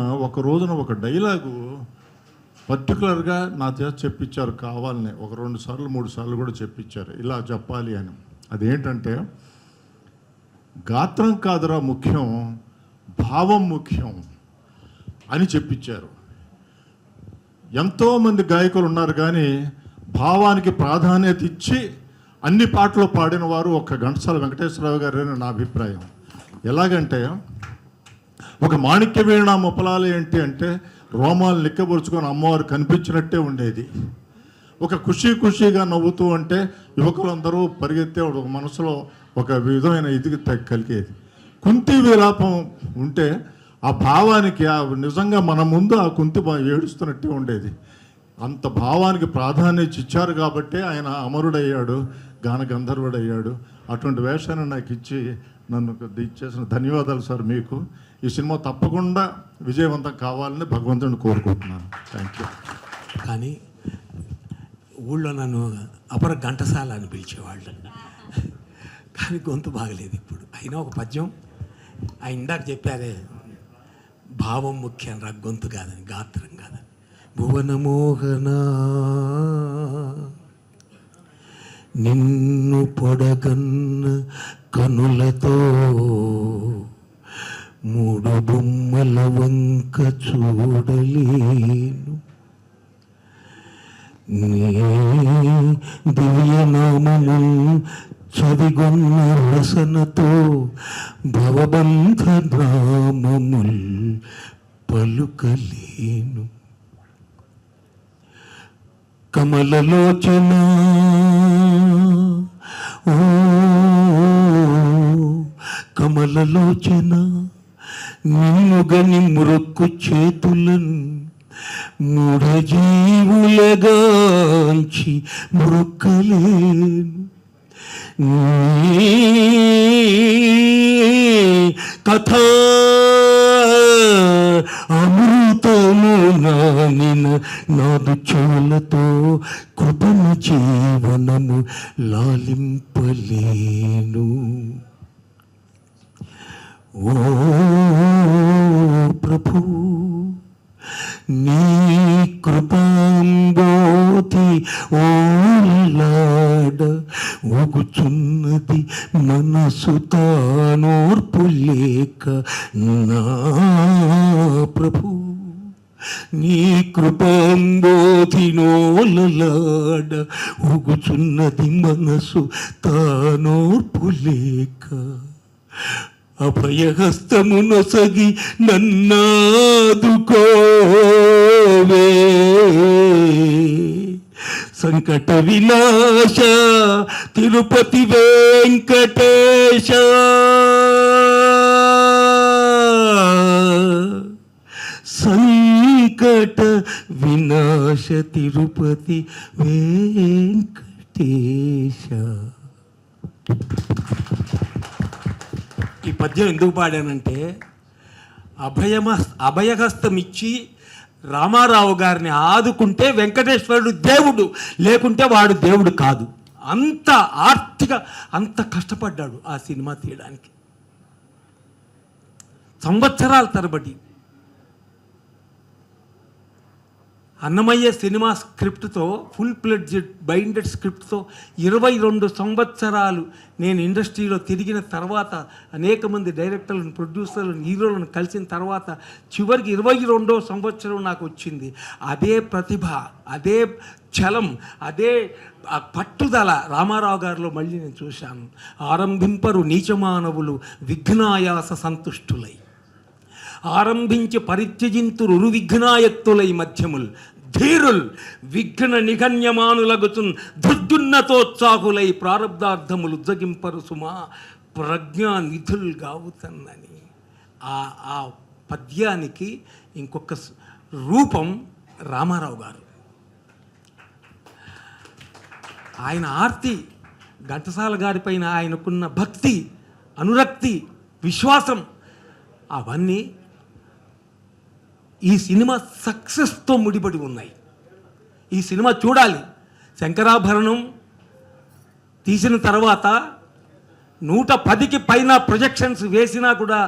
ఒక డైలాగు పర్టికులర్గా నా చేత చెప్పించారు కావాలని. ఒక 2 సార్లు 3 సార్లు కూడా చెప్పించారు ఇలా చెప్పాలి అని. అదేంటంటే, గాత్రం కాదురా ముఖ్యం, భావం ముఖ్యం అని చెప్పించారు. ఎంతోమంది గాయకులు ఉన్నారు కానీ భావానికి ప్రాధాన్యత ఇచ్చి అన్ని పాటలు పాడిన వారు ఒక్క ఘంటసాల వెంకటేశ్వరరావు గారని నా అభిప్రాయం. ఎలాగంటే, ఒక మాణిక్య వీణ ముపలాలి ఏంటి అంటే రోమాలు నిక్కబరుచుకొని అమ్మవారు కనిపించినట్టే ఉండేది. ఒక ఖుషీగా నవ్వుతూ అంటే యువకులందరూ పరిగెత్తే మనసులో ఒక విధమైన ఇది కలిగేది. కుంతి విలాపం ఉంటే ఆ భావానికి నిజంగా మన ముందు ఆ కుంతి ఏడుస్తున్నట్టే ఉండేది. అంత భావానికి ప్రాధాన్యత ఇచ్చారు కాబట్టే ఆయన అమరుడయ్యాడు, గాన గంధర్వుడయ్యాడు. అటువంటి వేషాన్ని నాకు ఇచ్చి నన్ను ఇచ్చేసిన ధన్యవాదాలు సార్ మీకు. ఈ సినిమా తప్పకుండా విజయవంతం కావాలని భగవంతుడిని కోరుకుంటున్నాను. Thank you. కానీ ఊళ్ళో నన్ను అపర ఘంటసాల అని పిలిచేవాళ్ళు. కానీ గొంతు బాగలేదు ఇప్పుడు. అయినా ఒక పద్యం ఆయన ఇందాక చెప్పారే, భావం ముఖ్యం రా, గొంతు కాదని, గాత్రం కాదని. భువనమోహన నిన్ను పొడగన్న కనులతో 3 బొమ్మల వంక చూడలేను. నీ దివ్యనామము చదిగొన్న రసనతో భవబంధ నామముల్ పలుకలేను. కమలలోచన ఓ కమలలోచన నిన్నుగని మురొక్కు చేతులను 3 జీవులగాంచి మురొక్కలేను. కథా అమృతము నానిన నాదు చెవులతో కృపణ జీవనము లాలింపలేను. ఓ ప్రభు, నీ కృపాంబోధి ఓలాడ ఊగుచున్నది మనసు తానోర్పు లేక నా ప్రభు. నీ కృపాంబోధి నోలలాడ ఊగుచున్నది మనసు తానోర్పు లేక. అభయహస్తము నొసగి నన్నాదుకోవే సంకట వినాశ తిరుపతి వెంకటేశ. సంకట వినాశ తిరుపతి వెంకటేశ. ఈ పద్యం ఎందుకు పాడానంటే అభయహస్తం ఇచ్చి రామారావు గారిని ఆదుకుంటే వెంకటేశ్వరుడు దేవుడు, లేకుంటే వాడు దేవుడు కాదు. అంత ఆర్తిగా అంత కష్టపడ్డాడు ఆ సినిమా తీయడానికి, సంవత్సరాల తరబడి. అన్నమయ్య సినిమా స్క్రిప్ట్తో, ఫుల్ ప్లెడ్జెడ్ బైండెడ్ స్క్రిప్ట్తో 22 సంవత్సరాలు నేను ఇండస్ట్రీలో తిరిగిన తర్వాత, అనేక మంది డైరెక్టర్లను, ప్రొడ్యూసర్లను, హీరోలను కలిసిన తర్వాత చివరికి 22వ సంవత్సరం నాకు వచ్చింది. అదే ప్రతిభ, అదే ఛలం, అదే పట్టుదల రామారావు గారిలో మళ్ళీ నేను చూశాను. ఆరంభింపరు నీచమానవులు విఘ్నాయాస సంతుష్టులై, ఆరంభించి పరిత్యజింతురు విఘ్నాయత్తులై మధ్యముల్, ధీరుల్ విఘ్న నిఘన్యమానులగుచున్ దుర్దున్నతోత్సాహులై ప్రారబ్ధార్థములు ఉజ్జగింపరు సుమా ప్రజ్ఞా నిధుల్ గావుతన్నని. ఆ పద్యానికి ఇంకొక రూపం రామారావు గారు. ఆయన ఆర్తి, ఘంటసాల గారిపైన ఆయనకున్న భక్తి, అనురక్తి, విశ్వాసం, అవన్నీ ఈ సినిమా సక్సెస్తో ముడిపడి ఉన్నాయి. ఈ సినిమా చూడాలి. శంకరాభరణం తీసిన తర్వాత 110కి పైన ప్రొజెక్షన్స్ వేసినా కూడా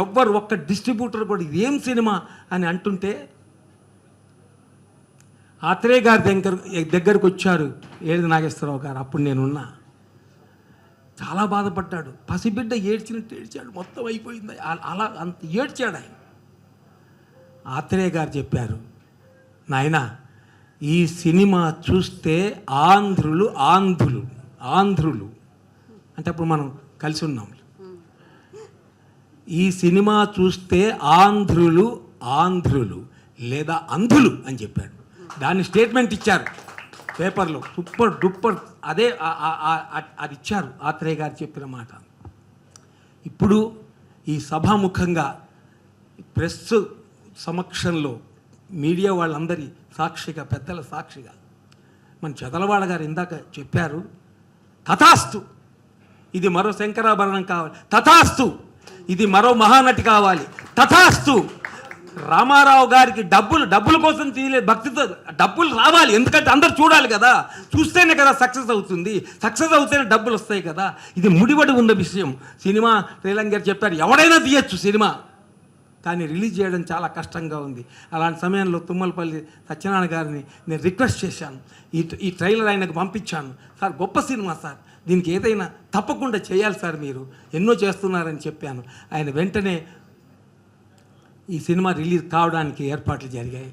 ఎవ్వరు, ఒక్క డిస్ట్రిబ్యూటర్ కూడా ఇదేం సినిమా అని అంటుంటే, ఆత్రేయ గారి దగ్గరకు వచ్చారు ఏది నాగేశ్వరరావు గారు. అప్పుడు నేనున్నా. చాలా బాధపడ్డాడు. పసిబిడ్డ ఏడ్చినట్టు ఏడ్చాడు. మొత్తం అయిపోయింది. అలా అంత ఏడ్చాడు ఆయన. ఆత్రేయ గారు చెప్పారు, నాయనా ఈ సినిమా చూస్తే ఆంధ్రులు అంటే అప్పుడు మనం కలిసి ఉన్నాం. ఈ సినిమా చూస్తే ఆంధ్రులు లేదా అంధులు అని చెప్పాడు. దాన్ని స్టేట్మెంట్ ఇచ్చారు పేపర్లో, సూపర్ డూపర్. అదే అది ఇచ్చారు ఆత్రేయ గారు చెప్పిన మాట. ఇప్పుడు ఈ సభాముఖంగా ప్రెస్ సమక్షంలో, మీడియా వాళ్ళందరి సాక్షిగా, పెద్దల సాక్షిగా, మన చదలవాడ గారు ఇందాక చెప్పారు, తథాస్తు, ఇది మరో శంకరాభరణం కావాలి, తథాస్తు, ఇది మరో మహానటి కావాలి, తథాస్తు. రామారావు గారికి డబ్బుల కోసం తీయలేదు, భక్తితో డబ్బులు రావాలి. ఎందుకంటే అందరు చూడాలి కదా, చూస్తేనే కదా సక్సెస్ అవుతుంది, సక్సెస్ అవుతేనే డబ్బులు వస్తాయి కదా. ఇది ముడిపడి ఉన్న విషయం. సినిమా శ్రీలంక గారు చెప్పారు, ఎవడైనా తీయచ్చు సినిమా, కానీ రిలీజ్ చేయడం చాలా కష్టంగా ఉంది. అలాంటి సమయంలో తుమ్మలపల్లి సత్యనారాయణ గారిని నేను రిక్వెస్ట్ చేశాను. ఈ ట్రైలర్ ఆయనకు పంపించాను. సార్ గొప్ప సినిమా సార్, దీనికి ఏదైనా తప్పకుండా చేయాలి సార్, మీరు ఎన్నో చేస్తున్నారని చెప్పాను. ఆయన వెంటనే ఈ సినిమా రిలీజ్ కావడానికి ఏర్పాట్లు జరిగాయి.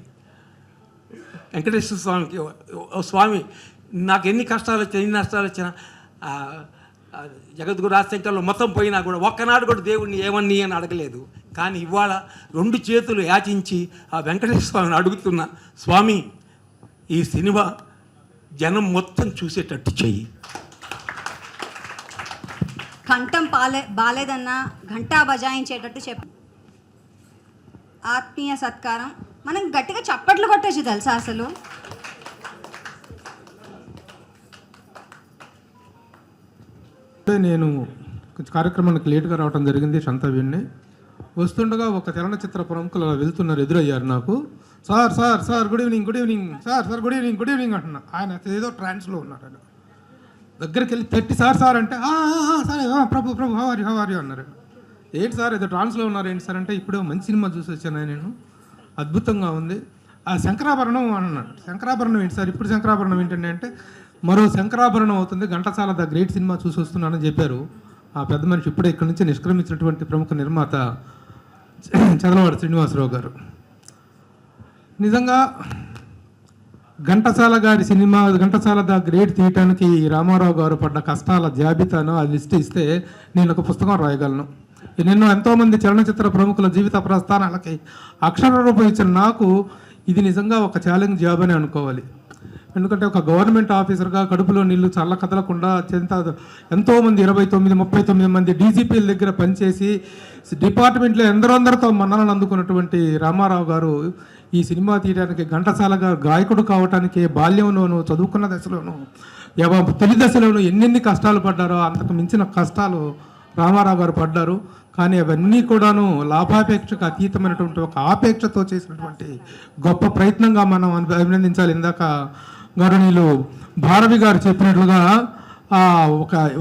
వెంకటేశ్వర స్వామికి, స్వామి నాకు ఎన్ని కష్టాలు వచ్చినా, ఎన్ని నష్టాలు వచ్చినా, జగద్గురు రాజశేఖర్లో మొత్తం పోయినా కూడా ఒక్కనాడు కూడా దేవుడిని ఏమని అని అడగలేదు. కానీ ఇవాళ 2 చేతులు యాచించి ఆ వెంకటేశ్వర స్వామిని అడుగుతున్న, స్వామి ఈ సినిమా జనం మొత్తం చూసేటట్టు చెయ్యి. కంఠం బాలేదన్నా ఘంటా బజాయించేటట్టు చెప్పి ఆత్మీయ సత్కారం. మనం గట్టిగా చప్పట్లు కొట్టచ్చు తెలుసా అసలు. నేను కార్యక్రమానికి లేట్గా రావడం జరిగింది. శంతవీణ్ణి వస్తుండగా ఒక చలనచిత్ర ప్రముఖులు వెళ్తున్నారు, ఎదురయ్యారు నాకు. Sir sir sir good evening, good evening sir, sir good evening, good evening అంటున్నా. ఆయన ఏదో ట్రాన్స్లో ఉన్నారు. ఆయన దగ్గరికి వెళ్ళి తట్టి సార్ సార్ అంటే సరే ప్రభు హవారి అన్నారు. ఏంటి సార్ ఏదో ట్రాన్స్లో ఉన్నారు ఏంటి సార్ అంటే, ఇప్పుడే మంచి సినిమా చూసి వచ్చాను నేను, అద్భుతంగా ఉంది. ఆ శంకరాభరణం అన్నాడు. శంకరాభరణం ఏంటి సార్, ఇప్పుడు శంకరాభరణం ఏంటండి అంటే, మరో శంకరాభరణం అవుతుంది, ఘంటసాల ద గ్రేట్ సినిమా చూసి వస్తున్నానని చెప్పారు. ఆ పెద్ద మనిషి ఇప్పుడే ఇక్కడి నుంచి నిష్క్రమించినటువంటి ప్రముఖ నిర్మాత చదలవాడ శ్రీనివాసరావు గారు. నిజంగా ఘంటసాల గారి సినిమా, ఘంటసాల ద గ్రేట్ తీయటానికి రామారావు గారు పడ్డ కష్టాల జాబితాను ఆ లిస్ట్ ఇస్తే నేను ఒక పుస్తకం రాయగలను. నిన్ను ఎంతోమంది చలనచిత్ర ప్రముఖుల జీవిత ప్రస్థానాలకి అక్షర రూపం ఇచ్చిన నాకు ఇది నిజంగా ఒక ఛాలెంజ్ జాబ్ అని అనుకోవాలి. ఎందుకంటే ఒక గవర్నమెంట్ ఆఫీసర్గా కడుపులో నీళ్లు చల్ల కదలకుండా ఎంతోమంది 39 మంది డీజీపీల దగ్గర పనిచేసి డిపార్ట్మెంట్లో ఎందరో మన్నలను అందుకున్నటువంటి రామారావు గారు ఈ సినిమా తీయడానికి ఘంటసాలగా గాయకుడు కావటానికి బాల్యంలోనూ చదువుకున్న దశలోనూ తొలి దశలోనూ ఎన్నెన్ని కష్టాలు పడ్డారో అంతకు మించిన కష్టాలు రామారావు గారు పడ్డారు. కానీ అవన్నీ కూడాను లాభాపేక్షకు అతీతమైనటువంటి ఒక ఆపేక్షతో చేసినటువంటి గొప్ప ప్రయత్నంగా మనం అభినందించాలి. ఇందాక గౌరవనీయులు భారవి గారు చెప్పినట్లుగా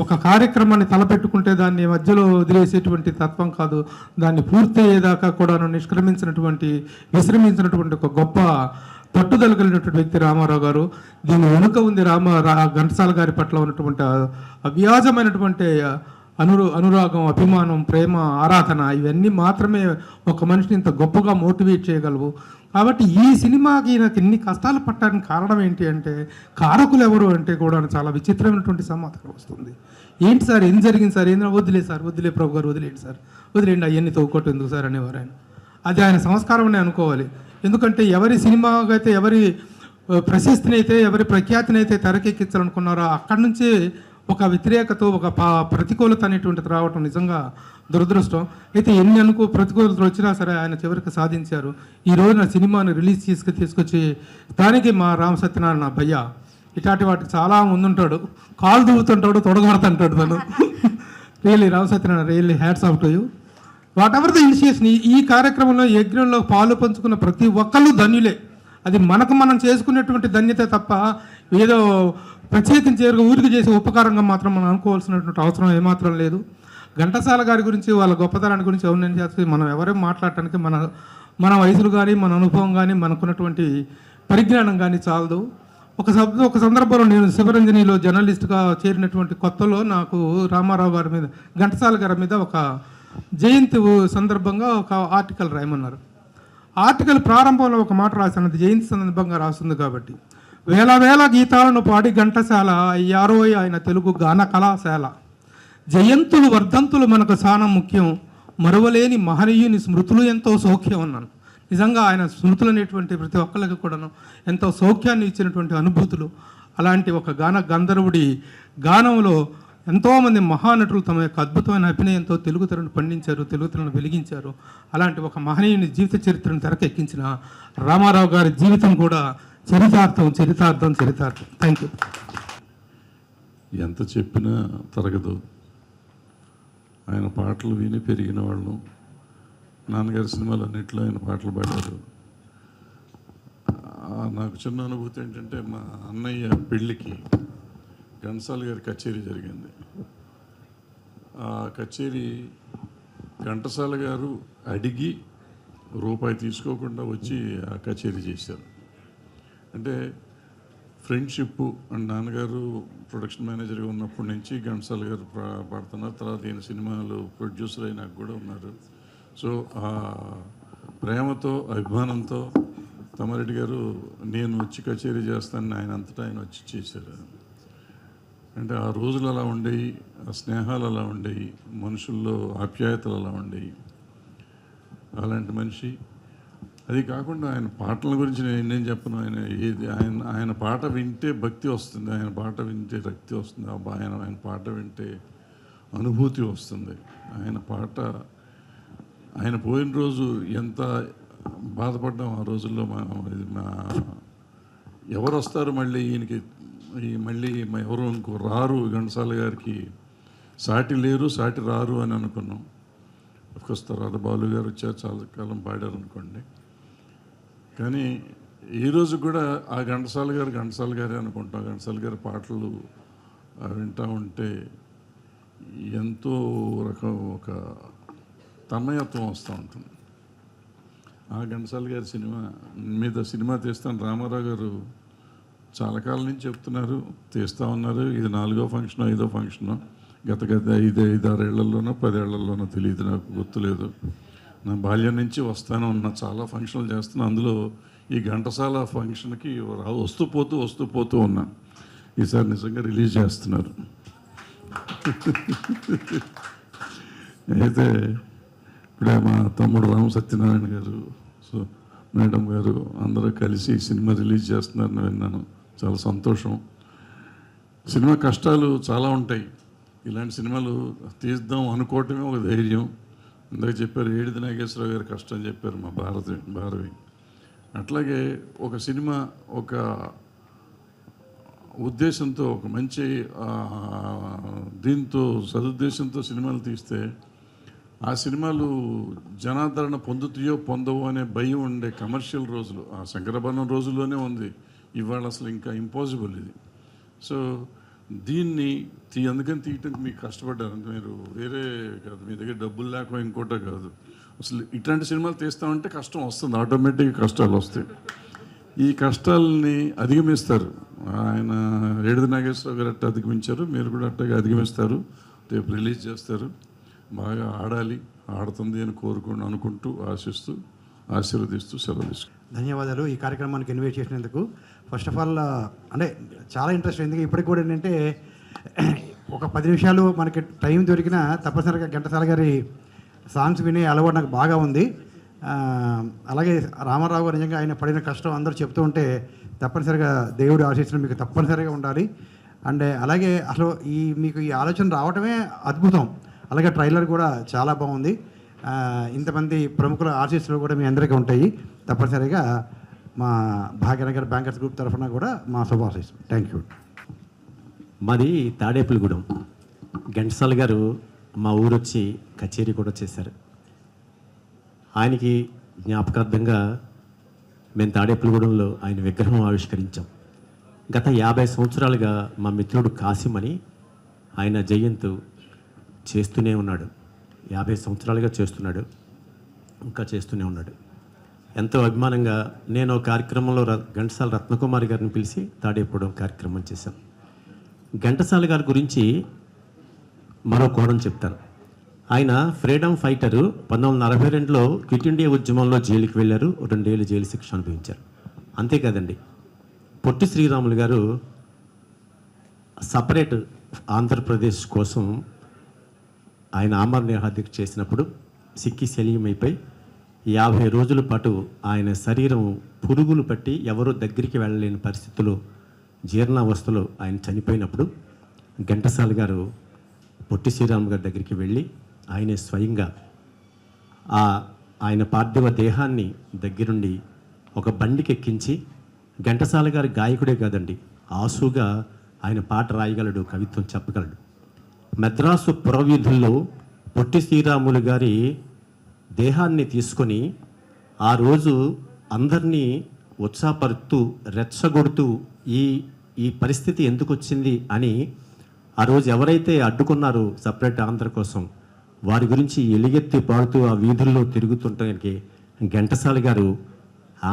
ఒక కార్యక్రమాన్ని తలపెట్టుకుంటే దాన్ని మధ్యలో వదిలేసేటువంటి తత్వం కాదు, దాన్ని పూర్తి అయ్యేదాకా కూడాను విశ్రమించినటువంటి ఒక గొప్ప పట్టుదల కలిగినటువంటి వ్యక్తి రామారావు గారు. దీని వెనుక ఉంది ఘంటసాల గారి పట్ల ఉన్నటువంటి అవ్యాజమైనటువంటి అనురాగం, అభిమానం, ప్రేమ, ఆరాధన, ఇవన్నీ మాత్రమే ఒక మనిషిని ఇంత గొప్పగా మోటివేట్ చేయగలవు. కాబట్టి ఈ సినిమాకి నాకు ఇన్ని కష్టాలు పట్టడానికి కారణం ఏంటి అంటే కారకులు ఎవరు అంటే కూడా చాలా విచిత్రమైనటువంటి సమాధానం వస్తుంది. ఏంటి సార్, ఏం జరిగింది సార్, ఏంద్రా, వదిలే ప్రభు గారు, వదిలేండి సార్, వదిలేండి, అవన్నీ తోకొట్టు ఎందుకు సార్ అనేవారు ఆయన. అది ఆయన సంస్కారం అని అనుకోవాలి. ఎందుకంటే ఎవరి సినిమాగా అయితే, ఎవరి ప్రశస్తిని అయితే, ఎవరి ప్రఖ్యాతిని అయితే తెరకెక్కించాలనుకున్నారో అక్కడి నుంచే ఒక వ్యతిరేకత, ఒక ప్రతికూలత అనేటువంటిది రావటం నిజంగా దురదృష్టం. అయితే ఎన్ని ప్రతికూలతలు వచ్చినా సరే ఆయన చివరికి సాధించారు. ఈ రోజున సినిమాని రిలీజ్ తీసుకొచ్చి దానికి మా రామ సత్యనారాయణ భయ్య ఇట్లాంటి వాటికి చాలా ముందుంటాడు, కాలు దువ్వుతుంటాడు, తొడగొడుతుంటాడు తను. Really Rama Satyanarayana, really hats off to you. What ever the initiation, ఈ కార్యక్రమంలో యజ్ఞంలో పాలు పంచుకున్న ప్రతి ఒక్కళ్ళు ధన్యులే. అది మనం చేసుకునేటువంటి ధన్యత తప్ప ఏదో ప్రత్యేకించి ఊరికి చేసే ఉపకారంగా మాత్రం మనం అనుకోవాల్సినటువంటి అవసరం ఏమాత్రం లేదు. ఘంటసాల గారి గురించి, వాళ్ళ గొప్పతనాన్ని గురించి ఎవరిని చేస్తే మనం ఎవరేం మాట్లాడటానికి మన వయసులు కానీ, మన అనుభవం కానీ, మనకున్నటువంటి పరిజ్ఞానం కానీ చాలదు. ఒక సందర్భంలో నేను శివరంజనిలో జర్నలిస్ట్గా చేరినటువంటి కొత్తలో నాకు రామారావు గారి మీద, ఘంటసాల గారి మీద ఒక జయంతి సందర్భంగా ఒక ఆర్టికల్ రాయమన్నారు. ఆర్టికల్ ప్రారంభంలో ఒక మాట రాశాను, అది జయంతి సందర్భంగా రాస్తుంది కాబట్టి. వేల గీతాలను పాడి ఘంటసాల అయ్యారో ఆయన తెలుగు గాన కళాశాల. జయంతులు వర్ధంతులు మనకు చాలా ముఖ్యం, మరువలేని మహనీయుని స్మృతులు ఎంతో సౌఖ్యం అన్నాను. నిజంగా ఆయన స్మృతులు అనేటువంటి ప్రతి ఒక్కరికి కూడాను ఎంతో సౌఖ్యాన్ని ఇచ్చినటువంటి అనుభూతులు. అలాంటి ఒక గంధర్వుడి గానంలో ఎంతోమంది మహానటులు తమ యొక్క అద్భుతమైన అభినయంతో తెలుగు తెరను పండించారు, తెలుగు తెరను వెలిగించారు. అలాంటి ఒక మహనీయుని జీవిత చరిత్రను తెరకెక్కించిన రామారావు గారి జీవితం కూడా చరితార్థం. Thank you. ఎంత చెప్పినా తరగదు. ఆయన పాటలు విని పెరిగిన వాళ్ళం. నాన్నగారి సినిమాలు అన్నింటిలో ఆయన పాటలు పాడారు. నాకు చిన్న అనుభూతి ఏంటంటే, మా అన్నయ్య పెళ్ళికి ఘంటసాల గారి కచేరీ జరిగింది. ఆ కచేరీ ఘంటసాల గారు అడిగి రూపాయి తీసుకోకుండా వచ్చి ఆ కచేరీ చేశారు. అంటే ఫ్రెండ్షిప్. అండ్ నాన్నగారు ప్రొడక్షన్ మేనేజర్గా ఉన్నప్పటి నుంచి ఘంటసాల గారు పాడుతున్నారు. తర్వాత ఈయన సినిమాలు ప్రొడ్యూసర్ అయినాక కూడా ఉన్నారు. సో ఆ ప్రేమతో, అభిమానంతో తమ్మారెడ్డి గారు నేను వచ్చి కచేరీ చేస్తానని ఆయన అంతటా ఆయన వచ్చి చేశారు. అంటే ఆ రోజులు అలా ఉండేవి, ఆ స్నేహాలు అలా ఉండేవి, మనుషుల్లో ఆప్యాయతలు అలా ఉండేవి. అలాంటి మనిషి. అది కాకుండా ఆయన పాటల గురించి నేను చెప్పను. ఆయన పాట వింటే భక్తి వస్తుంది, ఆయన పాట వింటే రక్తి వస్తుంది, ఆయన పాట వింటే అనుభూతి వస్తుంది. ఆయన పోయిన రోజు ఎంత బాధపడ్డాం ఆ రోజుల్లో. ఎవరు వస్తారు మళ్ళీ ఈయనకి, మళ్ళీ ఎవరు ఇంకో రారు, ఘంటసాల గారికి సాటి లేరు, సాటి రారు అని అనుకున్నాం. అఫ్కోర్స్ తర్వాత బాలు గారు వచ్చారు, చాలా కాలం పాడారు అనుకోండి. కానీ ఈరోజు కూడా ఆ ఘంటసాల గారే అనుకుంటాం. ఘంటసాల గారి పాటలు వింటూ ఉంటే ఎంతో ఒక తన్మయత్వం వస్తూ ఉంటుంది. ఆ ఘంటసాల గారి సినిమా తీస్తాను రామారావు గారు చాలా కాలం నుంచి చెప్తున్నారు, తీస్తూ ఉన్నారు. ఇది 4వ ఫంక్షన్, 5వ ఫంక్షన్. గత 5-6 ఏళ్లలోనో 10 ఏళ్లలోనో తెలియదు, నాకు గుర్తులేదు. నా బాల్యం నుంచి వస్తానే ఉన్నా, చాలా ఫంక్షన్లు చేస్తున్నా. అందులో ఈ ఘంటసాల ఫంక్షన్కి వస్తూ పోతూ ఉన్నా. ఈసారి నిజంగా రిలీజ్ చేస్తున్నారు. అయితే ఇప్పుడే మా తమ్ముడు రామ సత్యనారాయణ గారు, సో మేడం గారు అందరూ కలిసి సినిమా రిలీజ్ చేస్తున్నారని విన్నాను. చాలా సంతోషం. సినిమా కష్టాలు చాలా ఉంటాయి. ఇలాంటి సినిమాలు తీద్దాం అనుకోవటమే ఒక ధైర్యం. ఇందాక చెప్పారు ఏడిది నాగేశ్వరరావు గారి కష్టం చెప్పారు మా భారవి. అట్లాగే ఒక సినిమా ఒక ఉద్దేశంతో, ఒక మంచి దీంతో సదుద్దేశంతో సినిమాలు తీస్తే ఆ సినిమాలు జనాదరణ పొందుతాయో పొందవో అనే భయం ఉండే కమర్షియల్ రోజులు ఆ శంకరభరణం రోజుల్లోనే ఉంది. ఇవాళ అసలు ఇంకా ఇంపాసిబుల్ ఇది. సో దీన్ని అందుకని తీయటానికి మీకు కష్టపడ్డారు. మీరు వేరే కాదు, మీ దగ్గర డబ్బులు లేక ఇంకోటో కాదు. అసలు ఇట్లాంటి సినిమాలు తీస్తామంటే కష్టం వస్తుంది, ఆటోమేటిక్గా కష్టాలు వస్తాయి. ఈ కష్టాలని అధిగమిస్తారు. ఆయన ఏడిది నాగేశ్వరరావు గారు అట్ట అధిగమించారు, మీరు కూడా అట్టగా అధిగమిస్తారు. రేపు రిలీజ్ చేస్తారు. బాగా ఆడాలి, ఆడుతుంది అని అనుకుంటూ ఆశిస్తూ ఆశీర్వదిస్తూ సెలవు తీసుకుంటాం. ధన్యవాదాలు ఈ కార్యక్రమానికి ఇన్వైట్ చేసినందుకు. ఫస్ట్ ఆఫ్ ఆల్ అంటే చాలా ఇంట్రెస్ట్ అయింది. ఇప్పటికి కూడా ఏంటంటే ఒక 10 నిమిషాలు మనకి టైం దొరికినా తప్పనిసరిగా ఘంటసాల గారి సాంగ్స్ వినే అలవాటు నాకు బాగా ఉంది. అలాగే రామారావు గారు నిజంగా ఆయన పడిన కష్టం అందరూ చెప్తూ ఉంటే తప్పనిసరిగా దేవుడి ఆశీస్సులు మీకు తప్పనిసరిగా ఉండాలి. అండ్ అలాగే అసలు మీకు ఈ ఆలోచన రావటమే అద్భుతం. అలాగే ట్రైలర్ కూడా చాలా బాగుంది. ఇంతమంది ప్రముఖుల ఆశీస్సులు కూడా మీ అందరికీ ఉంటాయి. తప్పనిసరిగా మా భాగ్యనగర్ బ్యాంకర్స్ గ్రూప్ తరఫున కూడా మా శుభాశీస్సులు. Thank you. మాది తాడేపల్లిగూడెం. ఘంటసాల గారు మా ఊరు వచ్చి కచేరీ కూడా చేశారు. ఆయనకి జ్ఞాపకార్థంగా మేము తాడేపల్లిగూడెంలో ఆయన విగ్రహం ఆవిష్కరించాం. గత 50 సంవత్సరాలుగా మా మిత్రుడు కాసిం అని ఆయన జయంతు చేస్తూనే ఉన్నాడు. 50 సంవత్సరాలుగా చేస్తున్నాడు, ఇంకా చేస్తూనే ఉన్నాడు. ఎంతో అభిమానంగా నేను కార్యక్రమంలో ఘంటసాల రత్నకుమారి గారిని పిలిచి తాడేపల్లిగూడెం కార్యక్రమం చేశాం. ఘంటసాల గారి గురించి మరో కోణం చెప్తాను. ఆయన ఫ్రీడమ్ ఫైటరు. 1942లో క్విట్ ఇండియా ఉద్యమంలో జైలుకి వెళ్ళారు. 2 ఏళ్ళు జైలు శిక్ష అనుభవించారు. అంతేకాదండి, పొట్టి శ్రీరాములు గారు సపరేట్ ఆంధ్రప్రదేశ్ కోసం ఆయన ఆమరణ నిరాహారదీక్ష చేసినప్పుడు సిక్కి శల్యమైపోయి 50 రోజుల పాటు ఆయన శరీరం పురుగులు పట్టి ఎవరూ దగ్గరికి వెళ్ళలేని పరిస్థితుల్లో జీర్ణావస్థలో ఆయన చనిపోయినప్పుడు ఘంటసాల గారు పొట్టి శ్రీరాములు గారి దగ్గరికి వెళ్ళి ఆయనే స్వయంగా ఆయన పార్థివ దేహాన్ని దగ్గరుండి ఒక బండికి ఎక్కించి, ఘంటసాల గారి గాయకుడే కాదండి, ఆసుగా ఆయన పాట రాయగలడు, కవిత్వం చెప్పగలడు. మద్రాసు పురవీధుల్లో పొట్టి శ్రీరాములు గారి దేహాన్ని తీసుకొని ఆ రోజు అందరినీ ఉత్సాహపరుతూ రెచ్చగొడుతూ ఈ పరిస్థితి ఎందుకు వచ్చింది అని ఆ రోజు ఎవరైతే అడ్డుకున్నారో సపరేట్ ఆంధ్ర కోసం వారి గురించి ఎలుగెత్తి పాడుతూ ఆ వీధుల్లో తిరుగుతుంటానికి ఘంటసాల గారు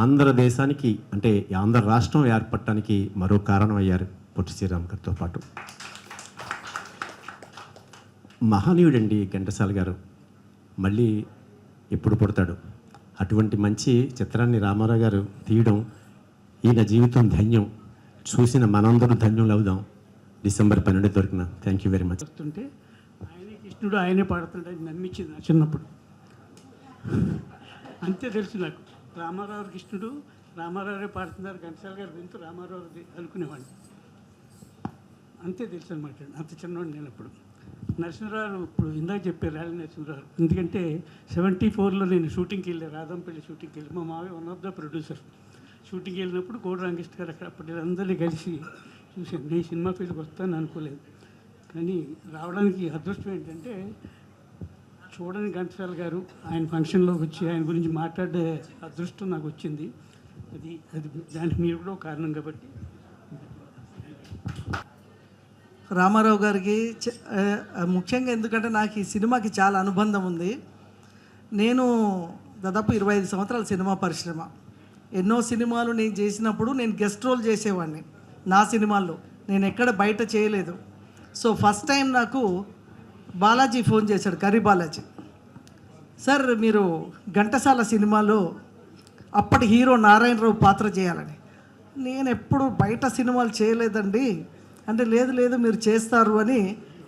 ఆంధ్రదేశానికి అంటే ఆంధ్ర రాష్ట్రం ఏర్పడటానికి మరో కారణం అయ్యారు పొట్టి శ్రీరామ్ గారితో పాటు. మహనీయుడండి ఘంటసాల గారు. మళ్ళీ ఎప్పుడు పుడతాడు? అటువంటి మంచి చిత్రాన్ని రామారావు గారు తీయడం, ఈయన జీవితం ధన్యం. చూసిన మనందరూ ధన్యులు అవుదాం. డిసెంబర్ 12 దొరికిన. Thank you very much. వస్తుంటే ఆయనే కృష్ణుడు, ఆయనే పాడుతుంటే నమ్మించింది నా చిన్నప్పుడు. అంతే తెలుసు నాకు. రామారావు కృష్ణుడు, రామారావురే పాడుతున్నారు, ఘంటసాల గారు వింటూ రామారావు అనుకునేవాడిని. అంతే తెలుసు అనమాట. అంత చిన్నవాడు నేను అప్పుడు. నరసింహరావు ఇప్పుడు ఇందాక చెప్పారు రాలి నరసింహరావు. ఎందుకంటే 74లో నేను షూటింగ్కి వెళ్ళాను, రాదంపల్లి షూటింగ్కి వెళ్ళి. మా మావయ్య వన్ ఆఫ్ ద ప్రొడ్యూసర్. షూటింగ్కి వెళ్ళినప్పుడు కోడి రామకృష్ణ గారు అప్పుడు అందరినీ కలిసి చూశాను. నేను సినిమా ఫీల్డ్కి వస్తాను అనుకోలేదు, కానీ రావడానికి అదృష్టం ఏంటంటే చూడని ఘంటసాల గారు ఆయన ఫంక్షన్లోకి వచ్చి ఆయన గురించి మాట్లాడే అదృష్టం నాకు వచ్చింది. అది దానికి మీరు కూడా కారణం కాబట్టి. రామారావు గారికి ముఖ్యంగా ఎందుకంటే నాకు ఈ సినిమాకి చాలా అనుబంధం ఉంది. నేను దాదాపు 25 సంవత్సరాల సినిమా పరిశ్రమ, ఎన్నో సినిమాలు నేను చేసినప్పుడు నేను గెస్ట్ రోల్ చేసేవాడిని. నా సినిమాల్లో నేను ఎక్కడ బయట చేయలేదు. సో ఫస్ట్ టైం నాకు బాలాజీ ఫోన్ చేశాడు, కర్రీ బాలాజీ. సార్ మీరు ఘంటసాల సినిమాలో అప్పటి హీరో నారాయణరావు పాత్ర చేయాలని. నేను ఎప్పుడు బయట సినిమాలు చేయలేదండి అంటే, లేదు మీరు చేస్తారు అని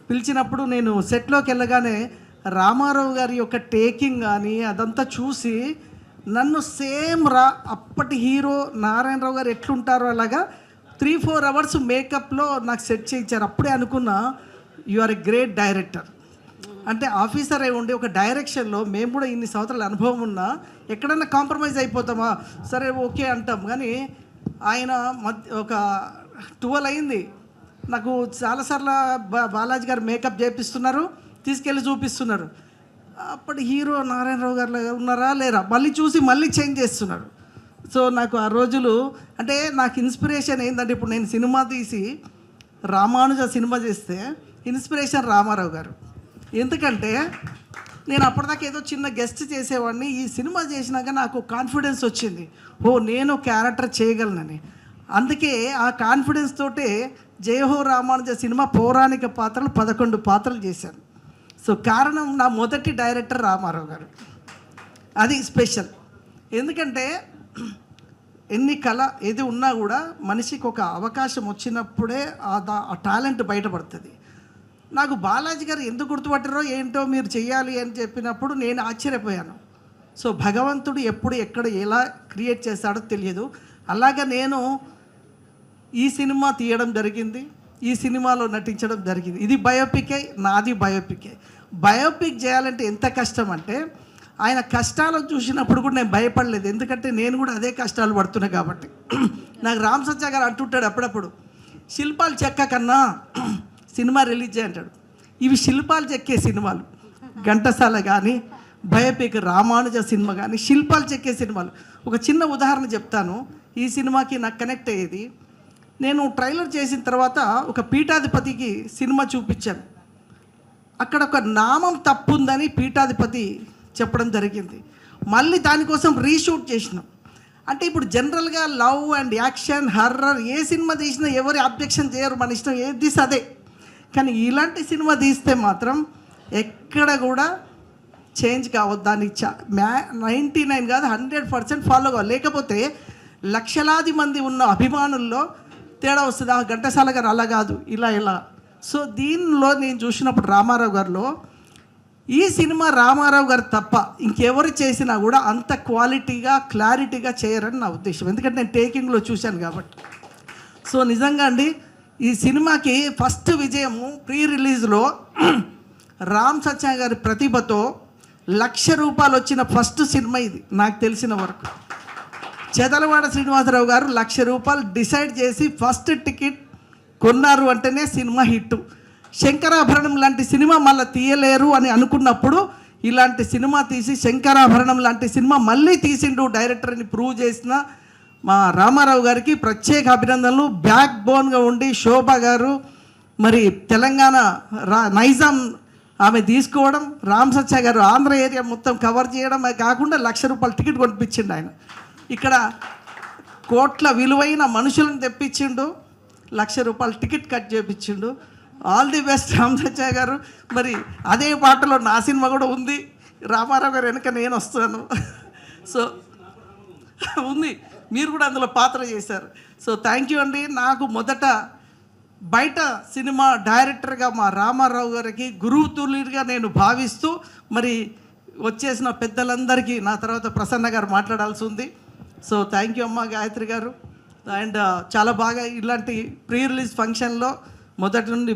పిలిచినప్పుడు నేను సెట్లోకి వెళ్ళగానే రామారావు గారి యొక్క టేకింగ్ కానీ అదంతా చూసి నన్ను సేమ్ అప్పటి హీరో నారాయణరావు గారు ఎట్లుంటారో అలాగా 3-4 అవర్స్ మేకప్లో నాకు సెట్ చేయించారు. అప్పుడే అనుకున్నా you are a great director. అంటే ఆఫీసర్ అయి ఉండి ఒక డైరెక్షన్లో మేము కూడా ఇన్ని సంవత్సరాల అనుభవం ఉన్నా ఎక్కడన్నా కాంప్రమైజ్ అయిపోతామా, సరే ఓకే అంటాం. కానీ ఆయన ఒక 12 అయింది, నాకు చాలాసార్లు బాలాజీ గారు మేకప్ చేపిస్తున్నారు, తీసుకెళ్ళి చూపిస్తున్నారు. అప్పటి హీరో నారాయణరావు గారు ఉన్నారా లేరా, మళ్ళీ చూసి మళ్ళీ చేంజ్ చేస్తున్నారు. సో నాకు ఆ రోజులు అంటే నాకు ఇన్స్పిరేషన్ ఏంటంటే, ఇప్పుడు నేను సినిమా తీసి రామానుజ సినిమా చేస్తే ఇన్స్పిరేషన్ రామారావు గారు. ఎందుకంటే నేను అప్పటిదాకా ఏదో చిన్న గెస్ట్ చేసేవాడిని, ఈ సినిమా చేసినాక నాకు కాన్ఫిడెన్స్ వచ్చింది, ఓ నేను క్యారెక్టర్ చేయగలనని. అందుకే ఆ కాన్ఫిడెన్స్ తోటే జయహో రామానుజ సినిమా పౌరాణిక పాత్రలు 11 పాత్రలు చేశాను. సో కారణం నా మొదటి డైరెక్టర్ రామారావు గారు. అది స్పెషల్. ఎందుకంటే ఎన్ని కళ ఏది ఉన్నా కూడా మనిషికి ఒక అవకాశం వచ్చినప్పుడే ఆ టాలెంట్ బయటపడుతుంది. నాకు బాలాజీ గారు ఎందుకు గుర్తుపట్టారో ఏంటో మీరు చెయ్యాలి అని చెప్పినప్పుడు నేను ఆశ్చర్యపోయాను. సో భగవంతుడు ఎప్పుడు ఎక్కడ ఎలా క్రియేట్ చేస్తాడో తెలియదు. అలాగే నేను ఈ సినిమా తీయడం జరిగింది, ఈ సినిమాలో నటించడం జరిగింది. ఇది బయోపికే, నాది బయోపికే. బయోపిక్ చేయాలంటే ఎంత కష్టం అంటే, ఆయన కష్టాలను చూసినప్పుడు కూడా నేను భయపడలేదు, ఎందుకంటే నేను కూడా అదే కష్టాలు పడుతున్నా కాబట్టి. నాకు రామ్ సత్య గారు అంటుంటాడు అప్పుడప్పుడు, శిల్పాలు చెక్క కన్నా సినిమా రిలీజ్ చేయంటాడు. ఇవి శిల్పాలు చెక్కే సినిమాలు. ఘంటసాల కానీ బయోపిక్ రామానుజ సినిమా కానీ శిల్పాలు చెక్కే సినిమాలు. ఒక చిన్న ఉదాహరణ చెప్తాను, ఈ సినిమాకి నాకు కనెక్ట్ అయ్యేది. నేను ట్రైలర్ చేసిన తర్వాత ఒక పీఠాధిపతికి సినిమా చూపించాను. అక్కడ ఒక నామం తప్పు ఉందని పీఠాధిపతి చెప్పడం జరిగింది. మళ్ళీ దానికోసం రీషూట్ చేసినాం. అంటే ఇప్పుడు జనరల్గా love and action horror A cinema తీసినా ఎవరు అబ్జెక్షన్ చేయరు, మన ఇష్టం ఏది తీసి అదే. కానీ ఇలాంటి సినిమా తీస్తే మాత్రం ఎక్కడ కూడా చేంజ్ కావద్దు. దానికి 99 కాదు 100% ఫాలో కావాలి. లేకపోతే లక్షలాది మంది ఉన్న అభిమానుల్లో తేడా వస్తుంది. ఆ ఘంటసాల గారు అలా కాదు, ఇలా ఇలా. సో దీనిలో నేను చూసినప్పుడు రామారావు గారిలో ఈ సినిమా రామారావు గారు తప్ప ఇంకెవరు చేసినా కూడా అంత క్వాలిటీగా క్లారిటీగా చేయరని నా ఉద్దేశం. ఎందుకంటే నేను టేకింగ్లో చూశాను కాబట్టి. సో నిజంగా అండి ఈ సినిమాకి ఫస్ట్ విజయము ప్రీ రిలీజ్లో రామ్ సత్య గారి ప్రతిభతో ₹1,00,000 వచ్చిన ఫస్ట్ సినిమా ఇది నాకు తెలిసిన వరకు. చెదలవాడ శ్రీనివాసరావు గారు ₹1,00,000 డిసైడ్ చేసి ఫస్ట్ టికెట్ కొన్నారు అంటేనే సినిమా హిట్. శంకరాభరణం లాంటి సినిమా మళ్ళీ తీయలేరు అని అనుకున్నప్పుడు ఇలాంటి సినిమా తీసి శంకరాభరణం లాంటి సినిమా మళ్ళీ తీసిండు డైరెక్టర్ అని ప్రూవ్ చేసిన మా రామారావు గారికి ప్రత్యేక అభినందనలు. బ్యాక్ బోన్గా ఉండి శోభ గారు మరి తెలంగాణ నైజాం ఆమె తీసుకోవడం, రామ్ సత్య గారు ఆంధ్ర ఏరియా మొత్తం కవర్ చేయడం కాకుండా ₹1,00,000 టికెట్ కొనిపించిండు. ఆయన ఇక్కడ కోట్ల విలువైన మనుషులను తెప్పించిండు, ₹1,00,000 టికెట్ కట్ చేయించిండు. All the best Ram Satya గారు. మరి అదే పాటలో నా సినిమా కూడా ఉంది, రామారావు గారు వెనక నేను వస్తాను. సో ఉంది, మీరు కూడా అందులో పాత్ర చేశారు. సో థ్యాంక్ యూ అండి. నాకు మొదట బయట సినిమా డైరెక్టర్గా మా రామారావు గారికి గురువు తుల్యుడిగా నేను భావిస్తూ మరి వచ్చేసిన పెద్దలందరికీ నా తర్వాత ప్రసన్న గారు మాట్లాడాల్సి ఉంది. సో థ్యాంక్ యూ అమ్మ గాయత్రి గారు. అండ్ చాలా బాగా ఇలాంటి ప్రీ రిలీజ్ ఫంక్షన్లో మొదటి నుండి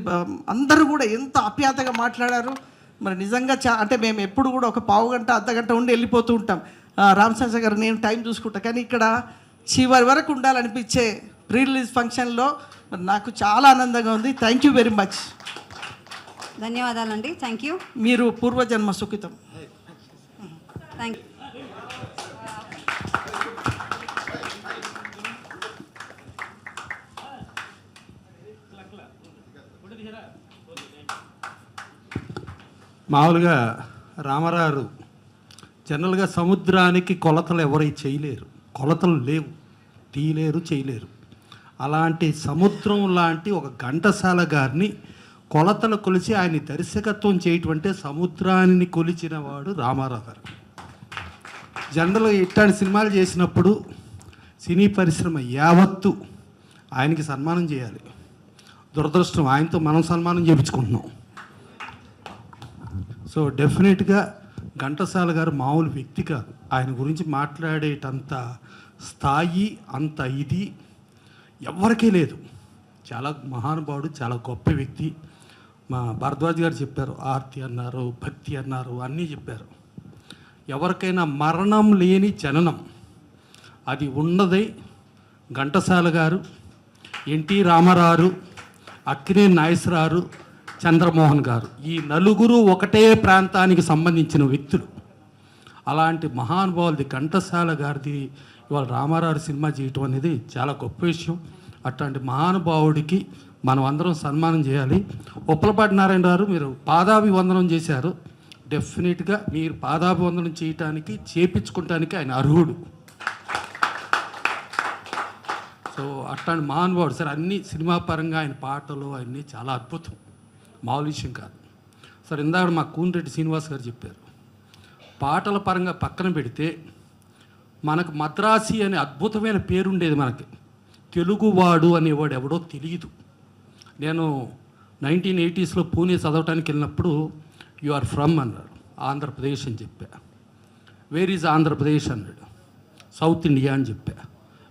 అందరూ కూడా ఎంత ఆప్యాయతగా మాట్లాడారు. మరి నిజంగా అంటే మేము ఎప్పుడు కూడా ఒక పావు గంట అర్ధగంట ఉండి వెళ్ళిపోతూ ఉంటాం. రామ్ సత్య గారు నేను టైం చూసుకుంటా, కానీ ఇక్కడ చివరి వరకు ఉండాలనిపించే ప్రీ రిలీజ్ ఫంక్షన్లో నాకు చాలా ఆనందంగా ఉంది. Thank you very much. ధన్యవాదాలండి. Thank you. మీరు పూర్వజన్మ సుఖితం. Thank you. మామూలుగా రామారావు జనరల్గా సముద్రానికి కొలతలు ఎవరై చేయలేరు, కొలతలు లేవు, తీయలేరు, చేయలేరు. అలాంటి సముద్రం లాంటి ఒక ఘంటసాల గారిని కొలతలు కొలిచి ఆయన దర్శకత్వం చేయటంటే సముద్రాన్ని కొలిచిన వాడు రామారావు గారు. జనరల్గా ఇట్లాంటి సినిమాలు చేసినప్పుడు సినీ పరిశ్రమ యావత్తు ఆయనకి సన్మానం చేయాలి. దురదృష్టం ఆయనతో మనం సన్మానం చేయించుకుంటున్నాం. సో డెఫినెట్గా ఘంటసాల గారు మామూలు వ్యక్తి కాదు. ఆయన గురించి మాట్లాడేటంత స్థాయి, అంత ఇది ఎవరికీ లేదు. చాలా మహానుభావుడు, చాలా గొప్ప వ్యక్తి. మా భరద్వాజ్ గారు చెప్పారు, ఆర్తి అన్నారు, భక్తి అన్నారు, అన్నీ చెప్పారు. ఎవరికైనా మరణం లేని జననం అది ఉన్నదే ఘంటసాల గారు, ఎన్టీ రామారావు, అక్కినేని నాగేశ్వరరావు, చంద్రమోహన్ గారు. ఈ నలుగురు ఒకటే ప్రాంతానికి సంబంధించిన వ్యక్తులు. అలాంటి మహానుభావులది ఘంటసాల గారిది ఇవాళ రామారావు సినిమా చేయటం అనేది చాలా గొప్ప విషయం. అట్లాంటి మహానుభావుడికి మనం అందరం సన్మానం చేయాలి. ఉప్పలపాటి నారాయణ గారు, మీరు పాదాభివందనం చేశారు. డెఫినెట్గా మీరు పాదాభివందనం చేయటానికి, చేపించుకోవటానికి ఆయన అర్హుడు. సో అట్లాంటి మహానుభావుడు సార్. అన్ని సినిమా పరంగా ఆయన పాటలు అన్నీ చాలా అద్భుతం, మామూలు విషయం కాదు సార్. ఇందాక మా కూనిరెడ్డి శ్రీనివాస్ గారు చెప్పారు, పాటల పరంగా పక్కన పెడితే మనకు మద్రాసి అనే అద్భుతమైన పేరుండేది. మనకి తెలుగువాడు అనేవాడు ఎవడో తెలియదు. నేను 1980s పూణే చదవటానికి వెళ్ళినప్పుడు యు ఆర్ ఫ్రమ్ అన్నాడు, ఆంధ్రప్రదేశ్ అని చెప్పా. వేర్ ఈజ్ ఆంధ్రప్రదేశ్ అన్నాడు. సౌత్ ఇండియా అని చెప్పా.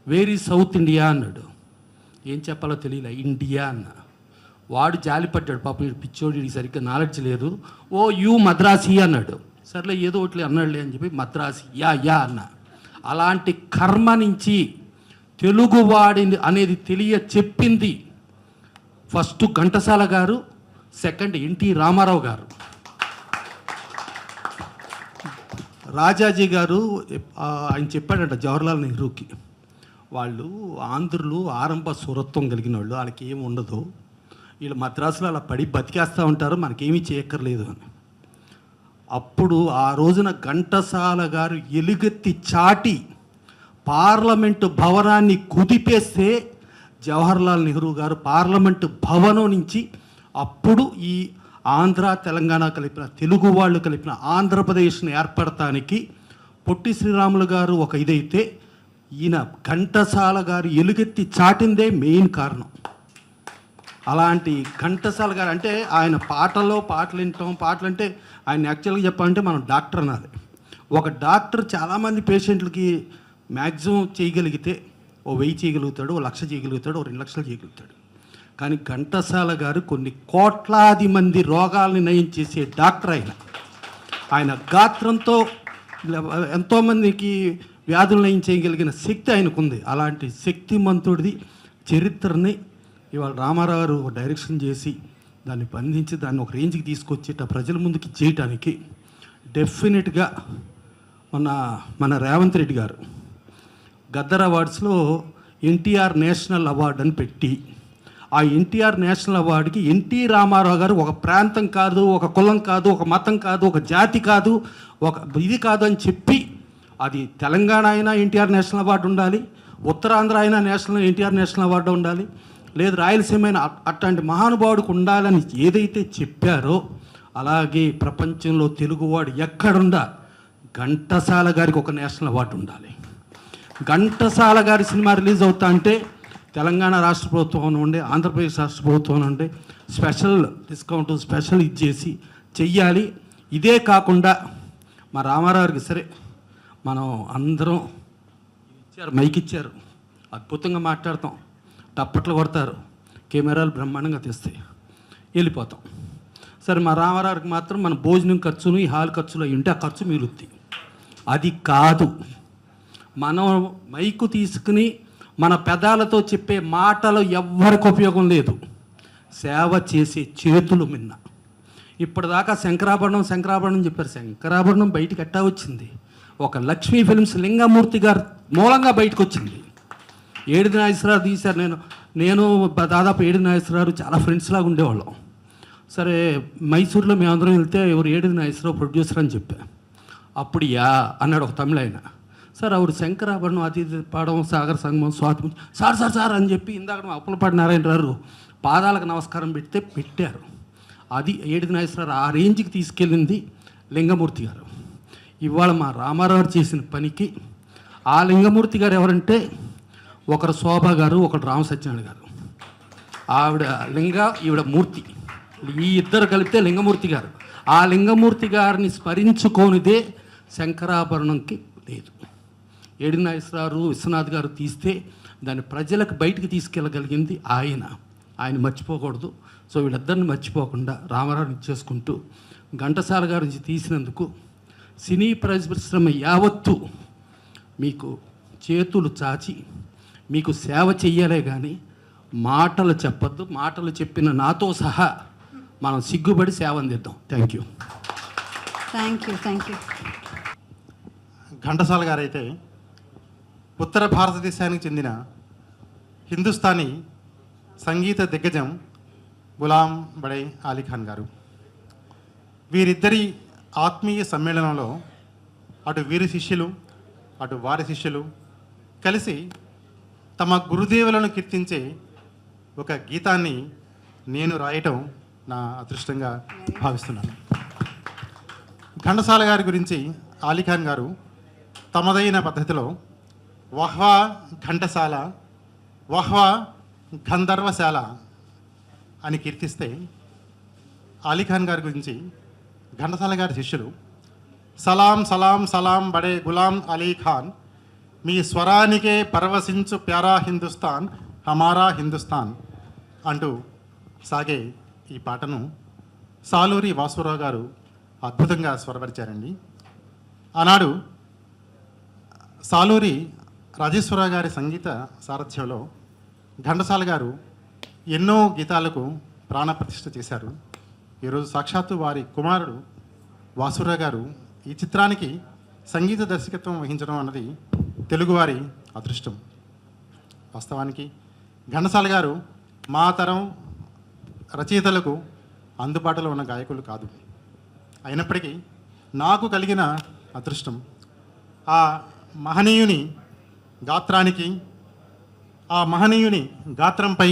వేర్ ఈజ్ సౌత్ ఇండియా అన్నాడు. ఏం చెప్పాలో తెలియలే, ఇండియా అన్న. వాడు జాలిపడ్డాడు పాపం, పిచ్చోడి సరిగ్గా నాలెడ్జ్ లేదు. ఓ యూ మద్రాసి అన్నాడు. సర్లే ఏదో ఒకటి అన్నాడులే అని చెప్పి మద్రాసి యా అన్న. అలాంటి కర్మ నుంచి తెలుగువాడిని అనేది తెలియ చెప్పింది ఫస్ట్ ఘంటసాల గారు, సెకండ్ ఎన్టీ రామారావు గారు. రాజాజీ గారు ఆయన చెప్పాడంట జవహర్లాల్ నెహ్రూకి, వాళ్ళు ఆంధ్రులు ఆరంభ సురత్వం కలిగిన వాళ్ళు, వాళ్ళకి ఏమి ఉండదు, వీళ్ళు మద్రాసులో అలా పడి బతికేస్తూ ఉంటారు, మనకేమీ చేయక్కర్లేదు అని. అప్పుడు ఆ రోజున ఘంటసాల గారు ఎలుగెత్తి చాటి పార్లమెంటు భవనాన్ని కుదిపేస్తే జవహర్లాల్ నెహ్రూ గారు పార్లమెంటు భవనం నుంచి అప్పుడు ఈ ఆంధ్ర తెలంగాణ కలిపిన తెలుగు వాళ్ళు కలిపిన ఆంధ్రప్రదేశ్ని ఏర్పడటానికి పొట్టి శ్రీరాములు గారు ఒక ఇదైతే, ఈయన ఘంటసాల గారు ఎలుగెత్తి చాటిందే మెయిన్ కారణం. అలాంటి ఘంటసాల గారు అంటే ఆయన పాటలు వింటాం. పాటలు అంటే ఆయన యాక్చువల్గా చెప్పాలంటే మనం డాక్టర్ అనాలి. ఒక డాక్టర్ చాలామంది పేషెంట్లకి మ్యాక్సిమం చేయగలిగితే ఓ 1000 చేయగలుగుతాడు, ఓ 1,00,000 చేయగలుగుతాడు, ఓ 2 లక్షలు చేయగలుగుతాడు. కానీ ఘంటసాల గారు కొన్ని కోట్లాది మంది రోగాల్ని నయం చేసే డాక్టర్ ఆయన గాత్రంతో ఎంతోమందికి వ్యాధులు నయం చేయగలిగిన శక్తి ఆయనకుంది. అలాంటి శక్తిమంతుడిది చరిత్రని ఇవాళ రామారావు గారు డైరెక్షన్ చేసి దాన్ని బంధించి దాన్ని ఒక రేంజ్కి తీసుకొచ్చేట ప్రజల ముందుకి చేయటానికి డెఫినెట్గా మన రేవంత్ రెడ్డి గారు గద్దర్ అవార్డ్స్లో ఎన్టీఆర్ నేషనల్ అవార్డు అని పెట్టి, ఆ ఎన్టీఆర్ నేషనల్ అవార్డుకి ఎన్టీ రామారావు గారు ఒక ప్రాంతం కాదు, ఒక కులం కాదు, ఒక మతం కాదు, ఒక జాతి కాదు, ఒక ఇది కాదు అని చెప్పి, అది తెలంగాణ అయినా ఎన్టీఆర్ నేషనల్ అవార్డు ఉండాలి, ఉత్తరాంధ్ర అయినా ఎన్టీఆర్ నేషనల్ అవార్డు ఉండాలి, లేదు రాయలసీమ అయినా అట్లాంటి మహానుభావుడికి ఉండాలని ఏదైతే చెప్పారో అలాగే ప్రపంచంలో తెలుగువాడు ఎక్కడుండా ఘంటసాల గారికి ఒక నేషనల్ అవార్డు ఉండాలి. ఘంటసాల గారి సినిమా రిలీజ్ అవుతా అంటే తెలంగాణ రాష్ట్ర ప్రభుత్వం ఉండే, ఆంధ్రప్రదేశ్ రాష్ట్ర ప్రభుత్వం ఉండే స్పెషల్ డిస్కౌంట్, స్పెషల్ ఇచ్చేసి చెయ్యాలి. ఇదే కాకుండా మా రామారావుకి సరే మనం అందరం ఇచ్చారు, మైక్ ఇచ్చారు, అద్భుతంగా మాట్లాడతాం, టప్పట్లు కొడతారు, కెమెరాలు బ్రహ్మాండంగా తెస్తాయి, వెళ్ళిపోతాం. సరే మా రామారావుకి మాత్రం మన భోజనం ఖర్చును ఈ హాల్ ఖర్చులు అవి ఉంటే ఆ ఖర్చు మిగులుద్ది. అది కాదు, మనం మైకు తీసుకుని మన పెదాలతో చెప్పే మాటలు ఎవ్వరికి ఉపయోగం లేదు, సేవ చేసే చేతులు మిన్న. ఇప్పటిదాకా శంకరాభరణం చెప్పారు. శంకరాభరణం బయటికి ఎట్టా వచ్చింది? ఒక లక్ష్మీ ఫిల్మ్స్ లింగమూర్తి గారు మూలంగా బయటకు వచ్చింది. ఏడిది నాగేశ్వరరావు తీశారు. నేను దాదాపు ఏడిది నాగేశ్వరరావు చాలా ఫ్రెండ్స్ లాగా ఉండేవాళ్ళం. సరే మైసూర్లో మేమందరం వెళ్తే ఎవరు ఏడిది నాగేశ్వరరావు ప్రొడ్యూసర్ అని చెప్పా. అప్పుడు యా అన్నాడు ఒక తమిళ ఆయన. సార్ ಅವರು శంకరాభరణం అది పాడడం సాగర సంగమం స్వాతి సార్ అని చెప్పి ఇందాక ఉప్పలపాటి నారాయణ గారు పాదాలకు నమస్కారం పెట్టారు. అది ఏడిది నాగేశ్వరరావు ఆ రేంజ్కి తీసుకెళ్ళింది లింగమూర్తి గారు. ఇవాళ మా రామారావు చేసిన పనికి ఆ లింగమూర్తి గారు ఎవరంటే ఒకరు శోభ గారు, ఒకరు రామ సత్యనారాయణ గారు. ఆవిడ లింగ, ఈవిడ మూర్తి, ఈ ఇద్దరు కలిపితే లింగమూర్తి గారు. ఆ లింగమూర్తి గారిని స్మరించుకోనిదే శంకరాభరణంకి లేదు. ఏడి నాగేశ్వరరావు, విశ్వనాథ్ గారు తీస్తే దాన్ని ప్రజలకు బయటికి తీసుకెళ్ళగలిగింది ఆయన మర్చిపోకూడదు. సో వీళ్ళిద్దరిని మర్చిపోకుండా రామారావుని చేసుకుంటూ ఘంటసాల గారి నుంచి తీసినందుకు సినీ పరిశ్రమ యావత్తు మీకు చేతులు చాచి మీకు సేవ చెయ్యాలే కానీ మాటలు చెప్పొద్దు. మాటలు చెప్పిన నాతో సహా మనం సిగ్గుపడి సేవ అందిద్దాం. Thank you. Thank you. Ghantasala గారు అయితే ఉత్తర భారతదేశానికి చెందిన హిందుస్థానీ సంగీత దిగ్గజం గులాం బడే అలీ ఖాన్ గారు. వీరిద్దరి ఆత్మీయ సమ్మేళనంలో అటు వీరి శిష్యులు అటు వారి శిష్యులు కలిసి తమ గురుదేవులను కీర్తించే ఒక గీతాన్ని నేను రాయటం నా అదృష్టంగా భావిస్తున్నాను. ఘంటసాల గారి గురించి అలీఖాన్ గారు తమదైన పద్ధతిలో వహ్వా ఘంటసాల, వహ్వా గంధర్వశాల అని కీర్తిస్తే, అలీఖాన్ గారి గురించి ఘంటసాల గారి శిష్యులు సలాం సలాం సలాం బడే గులాం అలీ ఖాన్, మీ స్వరానికే పరవశించు ప్యారా హిందుస్థాన్ హమారా హిందుస్థాన్ అంటూ సాగే ఈ పాటను సాలూరి వాసురావు గారు అద్భుతంగా స్వరపరిచారండి. ఆనాడు సాలూరి రాజేశ్వరరావు గారి సంగీత సారథ్యంలో ఘంటసాల గారు ఎన్నో గీతాలకు ప్రాణప్రతిష్ఠ చేశారు. ఈరోజు సాక్షాత్తు వారి కుమారుడు వాసురావు గారు ఈ చిత్రానికి సంగీత దర్శకత్వం వహించడం అన్నది తెలుగువారి అదృష్టం. వాస్తవానికి ఘంటసాల గారు మా తరం రచయితలకు అందుబాటులో ఉన్న గాయకులు కాదు. అయినప్పటికీ నాకు కలిగిన అదృష్టం ఆ మహనీయుని గాత్రానికి, ఆ మహనీయుని గాత్రంపై,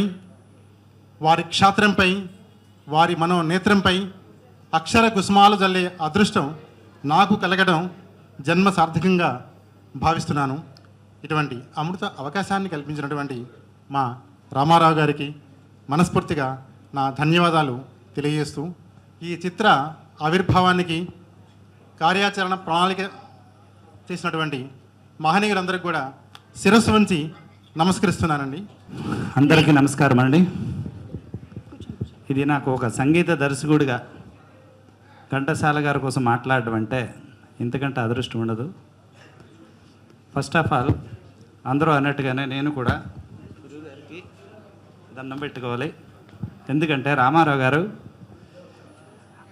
వారి క్షాత్రంపై, వారి మనోనేత్రంపై అక్షర కుసుమాలు జల్లే అదృష్టం నాకు కలగడం జన్మ సార్థకంగా భావిస్తున్నాను. ఇటువంటి అమృత అవకాశాన్ని కల్పించినటువంటి మా రామారావు గారికి మనస్ఫూర్తిగా నా ధన్యవాదాలు తెలియజేస్తూ, ఈ చిత్ర ఆవిర్భావానికి కార్యాచరణ ప్రణాళిక చేసినటువంటి మహనీయులందరికీ కూడా శిరస్సు వంచి నమస్కరిస్తున్నానండి. అందరికీ నమస్కారం అండి. ఇది నాకు ఒక సంగీత దర్శకుడిగా ఘంటసాల గారి కోసం మాట్లాడడం అంటే ఇంతకంటే అదృష్టం ఉండదు. ఫస్ట్ ఆఫ్ ఆల్ అందరూ అన్నట్టుగానే నేను కూడా గురువు గారికి దండం పెట్టుకోవాలి. ఎందుకంటే రామారావు గారు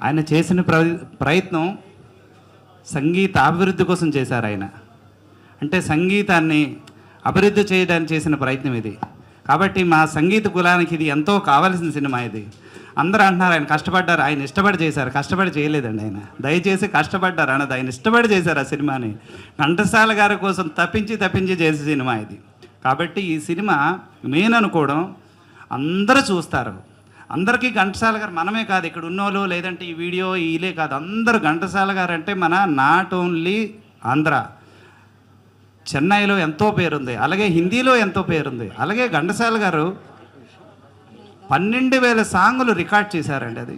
ఆయన చేసిన ప్రయత్నం సంగీత అభివృద్ధి కోసం చేశారు. ఆయన అంటే సంగీతాన్ని అభివృద్ధి చేయడానికి చేసిన ప్రయత్నం ఇది. కాబట్టి మా సంగీత కులానికి ఇది ఎంతో కావాల్సిన సినిమా ఇది. అందరూ అంటున్నారు ఆయన కష్టపడ్డారు, ఆయన ఇష్టపడి చేశారు. కష్టపడి చేయలేదండి ఆయన, దయచేసి కష్టపడ్డారు అన్నది, ఆయన ఇష్టపడి చేశారు ఆ సినిమాని. ఘంటసాల గారి కోసం తప్పించి చేసే సినిమా ఇది. కాబట్టి ఈ సినిమా మెయిన్ అనుకోవడం అందరూ చూస్తారు. అందరికీ ఘంటసాల గారు మనమే కాదు, ఇక్కడ ఉన్నోళ్ళు లేదంటే ఈ వీడియో వీలే కాదు, అందరూ ఘంటసాల గారు అంటే మన నాట్ ఓన్లీ ఆంధ్ర, చెన్నైలో ఎంతో పేరుంది, అలాగే హిందీలో ఎంతో పేరుంది. అలాగే ఘంటసాల గారు 12,000 సాంగులు రికార్డ్ చేశారండి.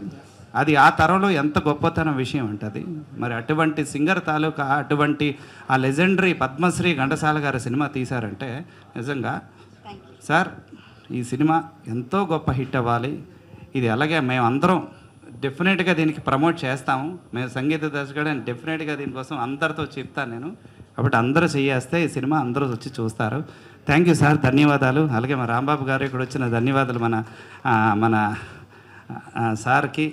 అది ఆ తరంలో ఎంత గొప్పతనం విషయం ఉంటుంది. మరి అటువంటి సింగర్ తాలూకా అటువంటి ఆ లెజెండరీ పద్మశ్రీ ఘంటసాల గారి సినిమా తీశారంటే నిజంగా సార్ ఈ సినిమా ఎంతో గొప్ప హిట్ అవ్వాలి. ఇది అలాగే మేము అందరం డెఫినెట్గా దీనికి ప్రమోట్ చేస్తాము. మేము సంగీత దర్శకుడు డెఫినెట్గా దీనికోసం అందరితో చెప్తాను నేను. కాబట్టి అందరూ చేయేస్తే ఈ సినిమా అందరూ వచ్చి చూస్తారు. థ్యాంక్ యూ సార్, ధన్యవాదాలు. అలాగే మా రాంబాబు గారు ఇక్కడ వచ్చిన ధన్యవాదాలు మన సార్కి,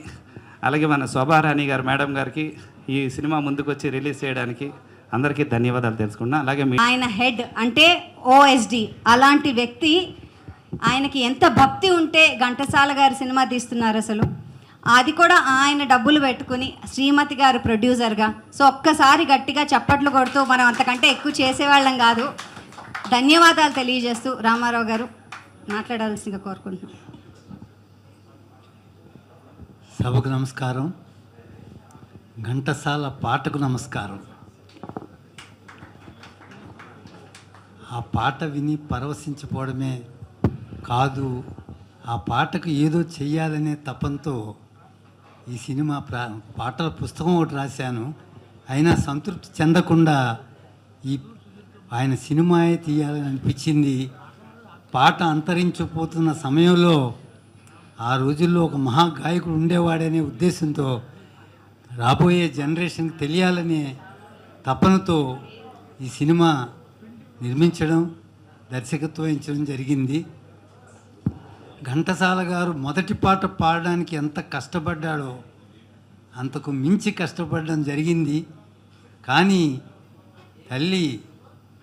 అలాగే మన శోభారాణి గారు మేడం గారికి ఈ సినిమా ముందుకు వచ్చి రిలీజ్ చేయడానికి అందరికీ ధన్యవాదాలు తెలుసుకున్నా. అలాగే ఆయన హెడ్ అంటే ఓఎస్డి అలాంటి వ్యక్తి, ఆయనకి ఎంత భక్తి ఉంటే ఘంటసాల గారి సినిమా తీస్తున్నారు అసలు. అది కూడా ఆయన డబ్బులు పెట్టుకుని శ్రీమతి గారు ప్రొడ్యూసర్గా. సో ఒక్కసారి గట్టిగా చప్పట్లు కొడుతూ మనం అంతకంటే ఎక్కువ చేసేవాళ్ళం కాదు. ధన్యవాదాలు తెలియజేస్తూ రామారావు గారు మాట్లాడాల్సిందిగా కోరుకుంటున్నాం. సభకు నమస్కారం, ఘంటసాల పాటకు నమస్కారం. ఆ పాట విని పరవశించిపోవడమే కాదు, ఆ పాటకు ఏదో చెయ్యాలనే తపంతో ఈ సినిమా పాటల పుస్తకం ఒకటి రాశాను. అయినా సంతృప్తి చెందకుండా ఆయన సినిమాయే తీయాలని అనిపించింది. పాట అంతరించిపోతున్న సమయంలో ఆ రోజుల్లో ఒక మహా గాయకుడు ఉండేవాడనే ఉద్దేశంతో రాబోయే జనరేషన్కి తెలియాలనే తపనతో ఈ సినిమా నిర్మించడం, దర్శకత్వం వహించడం జరిగింది. ఘంటసాల గారు మొదటి పాట పాడడానికి ఎంత కష్టపడ్డాడో అంతకు మించి కష్టపడడం జరిగింది. కానీ తల్లి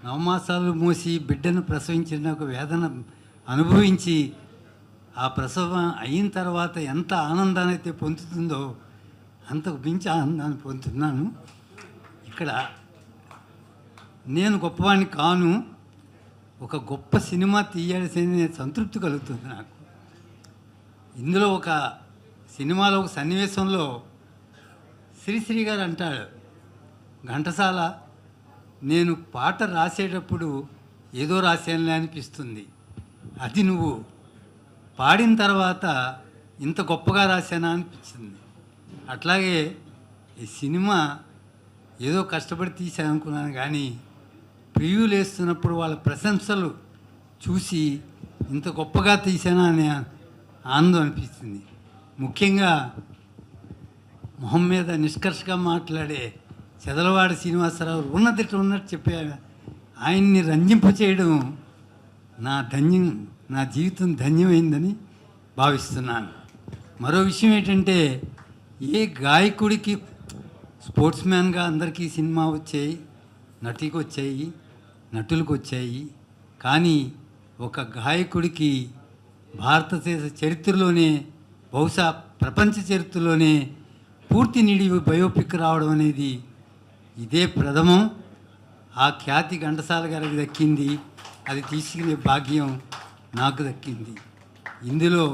9 మాసాలు మోసి బిడ్డను ప్రసవించిన ఒక వేదన అనుభవించి ఆ ప్రసవం అయిన తర్వాత ఎంత ఆనందాన్ని అయితే పొందుతుందో అంతకు మించి ఆనందాన్ని పొందుతున్నాను. ఇక్కడ నేను గొప్పవాడిని కాను, ఒక గొప్ప సినిమా తీయాల్సిన సంతృప్తి కలుగుతుంది నాకు. ఇందులో ఒక సినిమాలో ఒక సన్నివేశంలో శ్రీశ్రీ గారు అంటాడు, ఘంటసాల నేను పాట రాసేటప్పుడు ఏదో రాసేయాలని అనిపిస్తుంది, అది నువ్వు పాడిన తర్వాత ఇంత గొప్పగా రాశానా అనిపించింది. అట్లాగే ఈ సినిమా ఏదో కష్టపడి తీశాను అనుకున్నాను, కానీ ప్రివ్యూలు వేస్తున్నప్పుడు వాళ్ళ ప్రశంసలు చూసి ఇంత గొప్పగా తీశానా అనే ఆనందం అనిపిస్తుంది. ముఖ్యంగా మొహం మీద నిష్కర్షగా మాట్లాడే చెదలవాడి శ్రీనివాసరావు ఉన్నట్టు చెప్పే ఆయన్ని రంజింపచేయడం నా జీవితం ధన్యమైందని భావిస్తున్నాను. మరో విషయం ఏంటంటే, ఏ గాయకుడికి స్పోర్ట్స్ మ్యాన్గా అందరికీ సినిమా వచ్చాయి, నటికి వచ్చాయి, నటులకు వచ్చాయి, కానీ ఒక గాయకుడికి భారతదేశ చరిత్రలోనే, బహుశా ప్రపంచ చరిత్రలోనే పూర్తి నిడి బయోపిక్ రావడం అనేది ఇదే ప్రథమం. ఆ ఖ్యాతి ఘంటసాల గారికి దక్కింది, అది తీసుకునే భాగ్యం నాకు దక్కింది. ఇందులో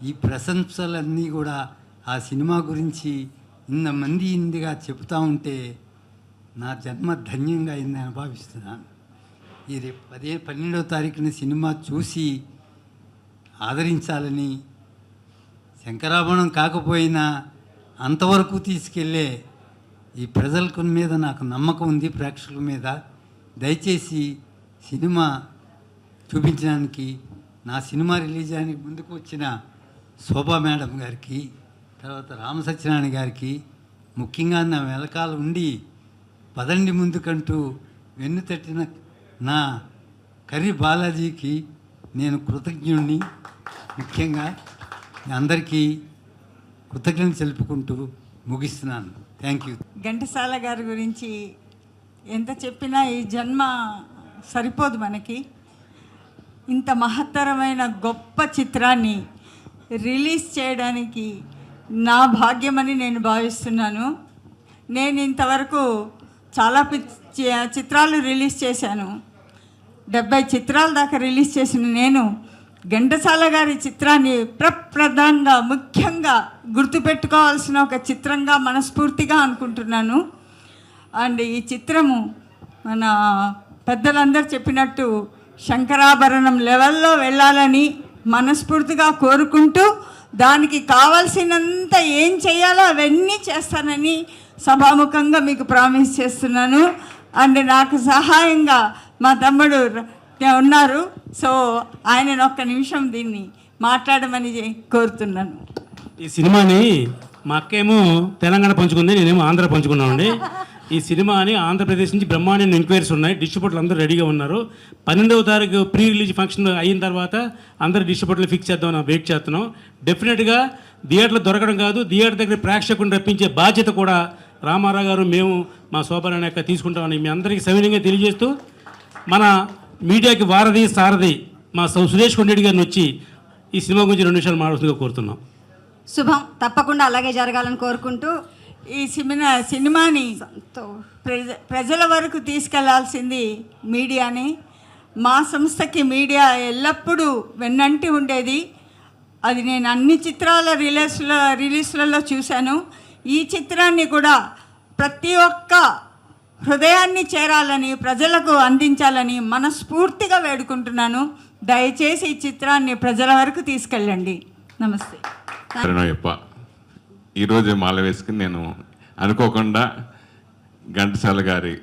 ఈ ప్రశంసలన్నీ కూడా ఆ సినిమా గురించి ఇంతమంది ఇందిగా చెబుతూ ఉంటే నా జన్మ ధన్యంగా అయిందని భావిస్తున్నాను. ఇది 12వ తారీఖున సినిమా చూసి ఆదరించాలని, శంకరాభరణం కాకపోయినా అంతవరకు తీసుకెళ్ళే ఈ ప్రజల మీద నాకు నమ్మకం ఉంది, ప్రేక్షకుల మీద. దయచేసి సినిమా చూపించడానికి, నా సినిమా రిలీజ్ అయ్యానికి ముందుకు వచ్చిన శోభా మేడం గారికి, తర్వాత రామసత్యనారాయణ గారికి, ముఖ్యంగా నా వెనకాల ఉండి పదండి ముందుకంటూ వెన్ను తట్టిన నా కర్రి బాలాజీకి నేను కృతజ్ఞుడిని. ముఖ్యంగా అందరికీ కృతజ్ఞత తెలుపుకుంటూ ముగిస్తున్నాను. Thank you. ఘంటసాల గారి గురించి ఎంత చెప్పినా ఈ జన్మ సరిపోదు మనకి. ఇంత మహత్తరమైన గొప్ప చిత్రాన్ని రిలీజ్ చేయడానికి నా భాగ్యమని నేను భావిస్తున్నాను. నేను ఇంతవరకు చాలా చిత్రాలు రిలీజ్ చేశాను, 70 చిత్రాల దాకా రిలీజ్ చేసిన నేను ఘంటసాల గారి చిత్రాన్ని ప్రప్రదంగా ముఖ్యంగా గుర్తుపెట్టుకోవాల్సిన ఒక చిత్రంగా మనస్ఫూర్తిగా అనుకుంటున్నాను. అండ్ ఈ చిత్రము మన పెద్దలందరూ చెప్పినట్టు శంకరాభరణం లెవెల్లో వెళ్ళాలని మనస్ఫూర్తిగా కోరుకుంటూ, దానికి కావాల్సినంత ఏం చేయాలో అవన్నీ చేస్తానని సభాముఖంగా మీకు ప్రామిస్ చేస్తున్నాను. అండ్ నాకు సహాయంగా మా తమ్ముడు ఉన్నారు, సో ఆయన ఒక్క నిమిషం దీన్ని మాట్లాడమని కోరుతున్నాను. ఈ సినిమాని మా అక్కేమో తెలంగాణ పంచుకుంది, నేనేమో ఆంధ్ర పంచుకున్నామండి. ఈ సినిమాని ఆంధ్రప్రదేశ్ నుంచి బ్రహ్మాండ ఎంక్వైరీస్ ఉన్నాయి, డిస్ట్రిబ్యూటర్లు అందరూ రెడీగా ఉన్నారు. 12వ తారీఖు ప్రీ రిలీజ్ ఫంక్షన్ అయిన తర్వాత అందరు డిస్ట్రిబ్యూటర్లు ఫిక్స్ చేద్దామని వెయిట్ చేస్తున్నాం. డెఫినెట్గా థియేటర్లు దొరకడం కాదు, థియేటర్ దగ్గర ప్రేక్షకుని రప్పించే బాధ్యత కూడా రామారావు గారు, మేము, మా శోభారాయణ యొక్క తీసుకుంటామని మీ అందరికీ సవినయంగా తెలియజేస్తూ, మన మీడియాకి వారధి సారథి మా సురేష్ కొండరెడ్డి గారిని వచ్చి ఈ సినిమా గురించి 2 నిమిషాలు మాట్లాడుతుందిగా కోరుతున్నాం. శుభం, తప్పకుండా అలాగే జరగాలని కోరుకుంటూ ఈ సినిమాని ప్రజల వరకు తీసుకెళ్లాల్సింది మీడియాని. మా సంస్థకి మీడియా ఎల్లప్పుడూ వెన్నంటి ఉండేది. అది నేను అన్ని చిత్రాల రిలీజ్లలో చూశాను. ఈ చిత్రాన్ని కూడా ప్రతి ఒక్క హృదయాన్ని చేరాలని, ప్రజలకు అందించాలని మనస్ఫూర్తిగా వేడుకుంటున్నాను. దయచేసి ఈ చిత్రాన్ని ప్రజల వరకు తీసుకెళ్ళండి. నమస్తే. ఈరోజు మాల వేసుకుని నేను అనుకోకుండా ఘంటసాల గారి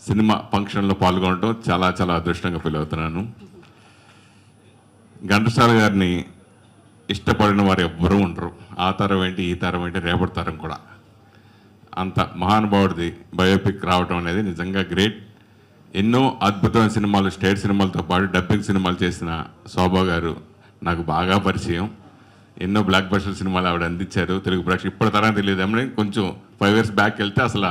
సినిమా ఫంక్షన్లో పాల్గొనడం చాలా చాలా అదృష్టంగా ఫీల్ అవుతున్నాను. ఘంటసాల గారిని ఇష్టపడిన వారు ఎవ్వరూ ఉండరు. ఆ తరం ఏంటి, ఈ తరం ఏంటి, రేపటి తరం కూడా. అంత మహానుభావుడిది బయోపిక్ రావడం అనేది నిజంగా గ్రేట్. ఎన్నో అద్భుతమైన సినిమాలు, స్టేట్ సినిమాలతో పాటు డబ్బింగ్ సినిమాలు చేసిన శోభా గారు నాకు బాగా పరిచయం. ఎన్నో బ్లాక్ బస్టర్ సినిమాలు ఆవిడ అందించారు తెలుగు ప్రేక్షకులు. ఇప్పుడు తరం తెలియదు ఏమని, కొంచెం 5 years బ్యాక్ వెళ్తే అసలు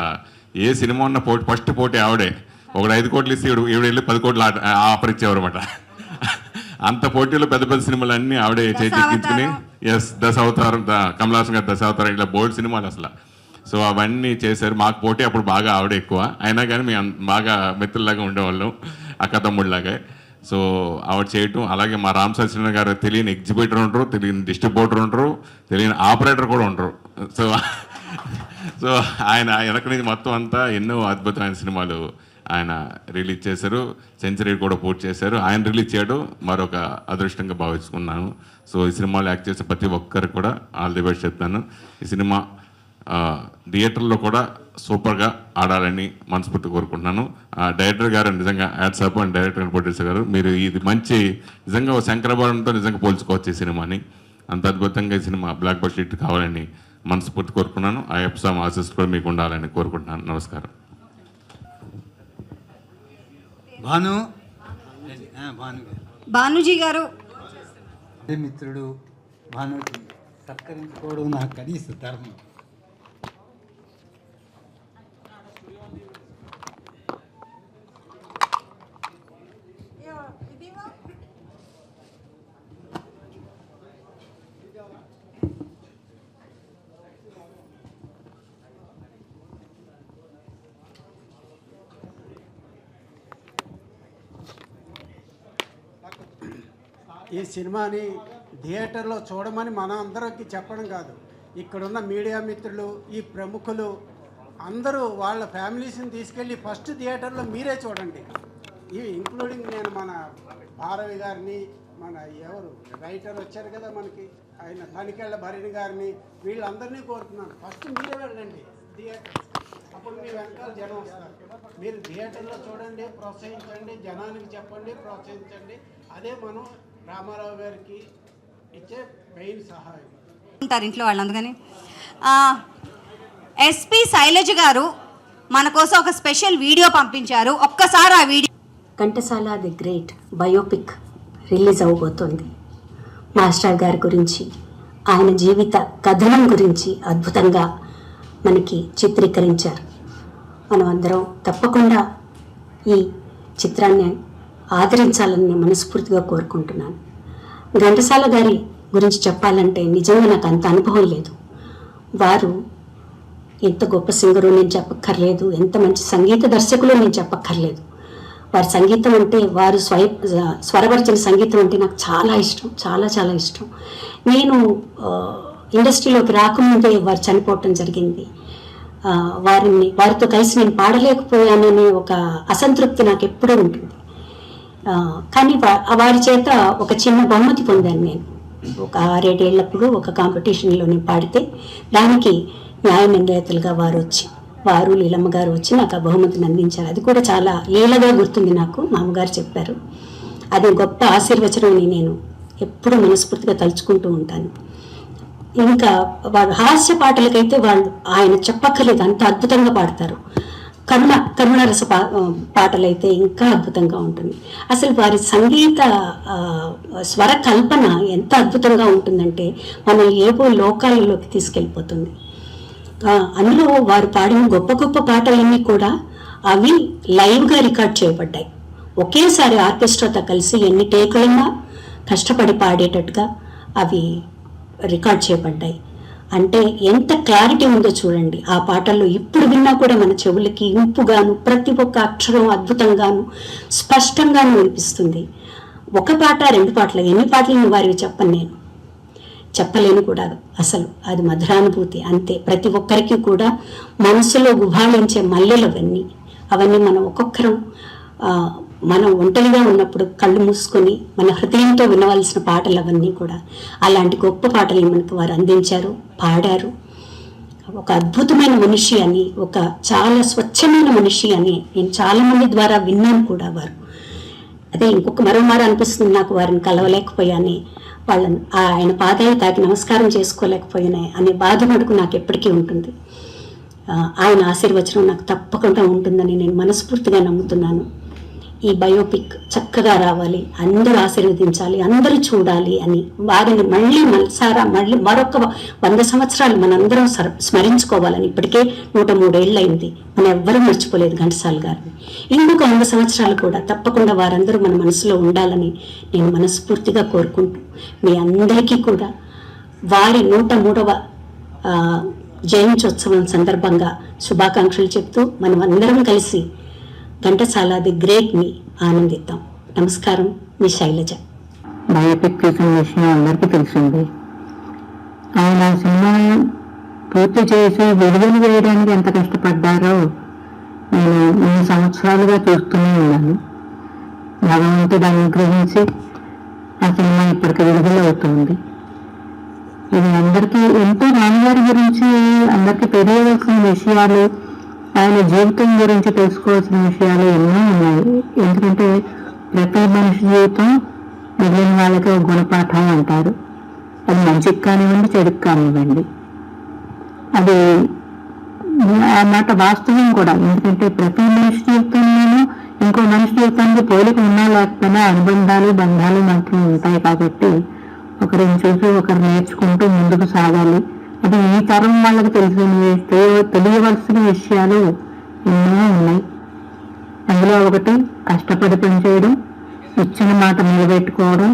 ఏ సినిమా ఉన్న పోటీ, ఫస్ట్ పోటీ ఆవిడే. ఒకడు 5 కోట్లు ఇస్తే ఈవిడ వెళ్ళి 10 కోట్లు ఆఫర్ ఇచ్చేవారు అనమాట. అంత పోటీలో పెద్ద పెద్ద సినిమాలు అన్నీ ఆవిడే చేయించుకుని, దశావతారం, కమలాసన్ గారు దశావతారం, ఇలా బోల్డ్ సినిమాలు అసలు. సో అవన్నీ చేశారు. మాకు పోటీ అప్పుడు బాగా ఆవిడ ఎక్కువ, అయినా కానీ మేము బాగా మిత్రుల్లాగా ఉండేవాళ్ళం, అక్కతమ్ముడిలాగా. సో ఆవిడ చేయటం, అలాగే మా రామ్ సత్యనారాయణ గారు తెలియని ఎగ్జిబిటర్ ఉండరు, తెలియని డిస్ట్రిబ్యూటర్ ఉండరు, తెలియని ఆపరేటర్ కూడా ఉండరు. సో ఆయన వెనక నుంచి మొత్తం అంతా ఎన్నో అద్భుతమైన సినిమాలు ఆయన రిలీజ్ చేశారు. సెంచరీ కూడా పూర్తి చేశారు. ఆయన రిలీజ్ చేయడం మరొక అదృష్టంగా భావించుకున్నాను. సో ఈ సినిమాలో యాక్ట్ చేసే ప్రతి ఒక్కరికి కూడా ఆల్ ది బెస్ట్ చెప్తాను. ఈ సినిమా థియేటర్లో కూడా సూపర్గా ఆడాలని మనస్ఫూర్తి కోరుకుంటున్నాను. డైరెక్టర్ గారు నిజంగా hats off, and director and producer గారు, మీరు ఇది మంచి నిజంగా శంకరాభరణంతో నిజంగా పోల్చుకోవచ్చు ఈ సినిమాని. అంత అద్భుతంగా ఈ సినిమా బ్లాక్ బస్టర్ హిట్ కావాలని మనస్ఫూర్తి కోరుకున్నాను. ఆ ఎప్సామ్ ఆశీస్ కూడా మీకు ఉండాలని కోరుకుంటున్నాను. నమస్కారం. భానుజీ గారు మిత్రుడు భానుకి సత్కరించుకోవడం నాకు కనీస ధర్మం. ఈ సినిమాని థియేటర్లో చూడమని మన అందరికి చెప్పడం కాదు, ఇక్కడున్న మీడియా మిత్రులు, ఈ ప్రముఖులు అందరూ వాళ్ళ ఫ్యామిలీస్ని తీసుకెళ్ళి ఫస్ట్ థియేటర్లో మీరే చూడండి. ఇవి ఇంక్లూడింగ్ నేను మన భారవి గారిని, మన ఎవరు రైటర్ వచ్చారు కదా మనకి, ఆయన తనికెళ్ళ భరణి గారిని, వీళ్ళందరినీ కోరుతున్నాను ఫస్ట్ మీరే వెళ్ళండి థియేటర్. అప్పుడు మీ వెనకాల జనం వస్తారు. మీరు థియేటర్లో చూడండి, ప్రోత్సహించండి, జనానికి చెప్పండి, ప్రోత్సహించండి. అదే మనం రామారావు గారికి ఇచ్చే మెయిన్ సహాయం. ఉంటారు ఇంట్లో వాళ్ళు. అందుకని ఎస్పి శైలజ గారు మన కోసం ఒక స్పెషల్ వీడియో పంపించారు. ఒక్కసారి ఆ వీడియో. Ghantasala the great biopic release అవబోతోంది. మాస్టర్ గారి గురించి, ఆయన జీవిత కథనం గురించి అద్భుతంగా మనకి చిత్రీకరించారు. మనం అందరం తప్పకుండా ఈ చిత్రాన్ని ఆదరించాలని మనస్ఫూర్తిగా కోరుకుంటున్నాను. ఘంటసాల గారి గురించి చెప్పాలంటే నిజంగా నాకు అంత అనుభవం లేదు. వారు ఎంత గొప్ప సింగరు నేను చెప్పక్కర్లేదు, ఎంత మంచి సంగీత దర్శకులు నేను చెప్పక్కర్లేదు. వారి సంగీతం అంటే, వారు స్వరపరిచిన సంగీతం అంటే నాకు చాలా ఇష్టం, చాలా చాలా ఇష్టం. నేను ఇండస్ట్రీలోకి రాకముందే వారు చనిపోవటం జరిగింది. వారితో కలిసి నేను పాడలేకపోయాననే ఒక అసంతృప్తి నాకు ఎప్పుడూ ఉంటుంది. కానీ వారి చేత ఒక చిన్న బహుమతి పొందాను నేను. ఒక 6-7 ఏళ్ళప్పుడు ఒక కాంపిటీషన్లో నేను పాడితే దానికి న్యాయ నిర్ణేతలుగా వారు లీలమ్మ గారు వచ్చి నాకు ఆ బహుమతిని అందించారు. అది కూడా చాలా ఏళ్ళగా గుర్తుంది నాకు. మా అమ్మగారు చెప్పారు. అది గొప్ప ఆశీర్వచనం అని నేను ఎప్పుడూ మనస్ఫూర్తిగా తలుచుకుంటూ ఉంటాను. ఇంకా వారు హాస్య పాటలకైతే ఆయన చెప్పక్కర్లేదు, అంత అద్భుతంగా పాడతారు. కరుణరస పాటలైతే ఇంకా అద్భుతంగా ఉంటుంది. అసలు వారి సంగీత స్వర కల్పన ఎంత అద్భుతంగా ఉంటుందంటే మనల్ని ఏవో లోకాలలోకి తీసుకెళ్ళిపోతుంది. అందులో వారు పాడిన గొప్ప గొప్ప పాటలన్నీ కూడా అవి లైవ్గా రికార్డ్ చేయబడ్డాయి. ఒకేసారి ఆర్కెస్ట్రాతో కలిసి ఎన్ని టేకులైనా కష్టపడి పాడేటట్టుగా అవి రికార్డ్ చేయబడ్డాయి. అంటే ఎంత క్లారిటీ ఉందో చూడండి ఆ పాటల్లో. ఇప్పుడు విన్నా కూడా మన చెవులకి ఇంపుగాను, ప్రతి ఒక్క అక్షరం అద్భుతంగాను స్పష్టంగాను వినిపిస్తుంది. ఒక పాట 2 పాటలు, ఎన్ని పాటలు వారివి చెప్పలేను కూడా. అసలు అది మధురానుభూతి అంతే. ప్రతి ఒక్కరికి కూడా మనసులో గుబాళించే మల్లెలు అవన్నీ మనం ఒక్కొక్కరం మనం ఒంటరిగా ఉన్నప్పుడు కళ్ళు మూసుకొని మన హృదయంతో వినవలసిన పాటలు అవన్నీ కూడా. అలాంటి గొప్ప పాటలు మనకు వారు అందించారు, పాడారు. ఒక అద్భుతమైన మనిషి అని, ఒక చాలా స్వచ్ఛమైన మనిషి అని నేను చాలామంది ద్వారా విన్నాను కూడా. వారు అదే ఇంకొక మరోమారు అనిపిస్తుంది నాకు, వారిని కలవలేకపోయాని, వాళ్ళని ఆయన పాదాలు తాకి నమస్కారం చేసుకోలేకపోయినా అనే బాధ మటుకు నాకు ఎప్పటికీ ఉంటుంది. ఆయన ఆశీర్వచనం నాకు తప్పకుండా ఉంటుందని నేను మనస్ఫూర్తిగా నమ్ముతున్నాను. ఈ బయోపిక్ చక్కగా రావాలి, అందరూ ఆశీర్వదించాలి, అందరూ చూడాలి అని వారిని మళ్ళీ మరొక 100 సంవత్సరాలు మనందరం స్మరించుకోవాలని. ఇప్పటికే 103 ఏళ్ళు అయింది, మనం ఎవ్వరూ మర్చిపోలేదు ఘంటసాల గారిని. ఇంకొక 100 సంవత్సరాలు కూడా తప్పకుండా వారందరూ మన మనసులో ఉండాలని నేను మనస్ఫూర్తిగా కోరుకుంటూ, మీ అందరికీ కూడా వారి 103వ జయంత్యోత్సవం సందర్భంగా శుభాకాంక్షలు చెప్తూ మనం అందరం కలిసి ఘంటసాల ది గ్రేట్ని ఆనందిద్దాం. నమస్కారం, మీ శైలజ. బయోపిక్ తీసిన విషయం అందరికీ తెలిసింది. ఆయన సినిమా పూర్తి చేసి విడుదల వేయడానికి ఎంత కష్టపడ్డారో నేను 3 సంవత్సరాలుగా చూస్తూనే ఉన్నాను. భగవంతుడు అనుగ్రహించి ఆ సినిమా ఇప్పటికి విడుదల అవుతుంది. ఇది అందరికీ ఎంతో నాన్నగారి గురించి అందరికీ తెలియవలసిన విషయాలు, ఆయన జీవితం గురించి తెలుసుకోవాల్సిన విషయాలు ఎన్నో ఉన్నాయి. ఎందుకంటే ప్రతి మనిషి జీవితం మిగిలిన వాళ్ళకి ఒక గుణపాఠం అంటారు. అది మంచికి కానివ్వండి, చెడుకు కానివ్వండి. అది ఆ మాట వాస్తవం కూడా. ఎందుకంటే ప్రతి మనిషి జీవితంలోనూ ఇంకో మనిషి జీవితానికి పోలిక ఉన్నా లేకపోయినా అనుబంధాలు, బంధాలు మాత్రం ఉంటాయి. కాబట్టి ఒకరిని చూసి ఒకరు నేర్చుకుంటూ ముందుకు సాగాలి. అది ఈ తరం వాళ్ళకి తెలియవలసిన విషయాలు ఎన్నో ఉన్నాయి. అందులో ఒకటి కష్టపడి పనిచేయడం, ఇచ్చిన మాట నిలబెట్టుకోవడం.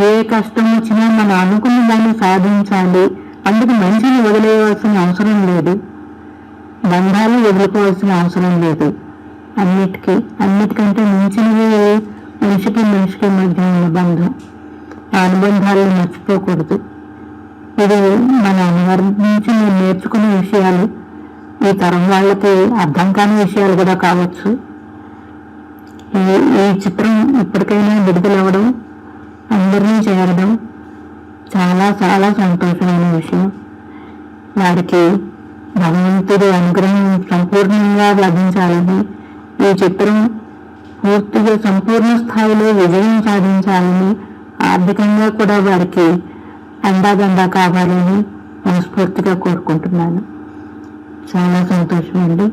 ఏ కష్టం వచ్చినా మనం అనుకున్న దాన్ని సాధించాలి. అందుకు మనిషిని వదిలేయవలసిన అవసరం లేదు, బంధాలు వదులుకోవాల్సిన అవసరం లేదు. అన్నిటికంటే మించినవి మనిషికి మధ్య ఉన్న బంధం. ఆ అనుబంధాలను మర్చిపోకూడదు. ఇది మన అమ్మగారి నుంచి నేను నేర్చుకునే విషయాలు. ఈ తరం వాళ్ళకి అర్థం కాని విషయాలు కూడా కావచ్చు. ఈ చిత్రం ఇప్పటికైనా విడుదలవ్వడం, అందరినీ చేరడం చాలా చాలా సంతోషమైన విషయం. వారికి భగవంతుడి అనుగ్రహం సంపూర్ణంగా లభించాలని, ఈ చిత్రం పూర్తిగా సంపూర్ణ స్థాయిలో విజయం సాధించాలని, ఆర్థికంగా కూడా వారికి అండాదండా కావాలని మనస్ఫూర్తిగా కోరుకుంటున్నాను. చాలా సంతోషం అండి.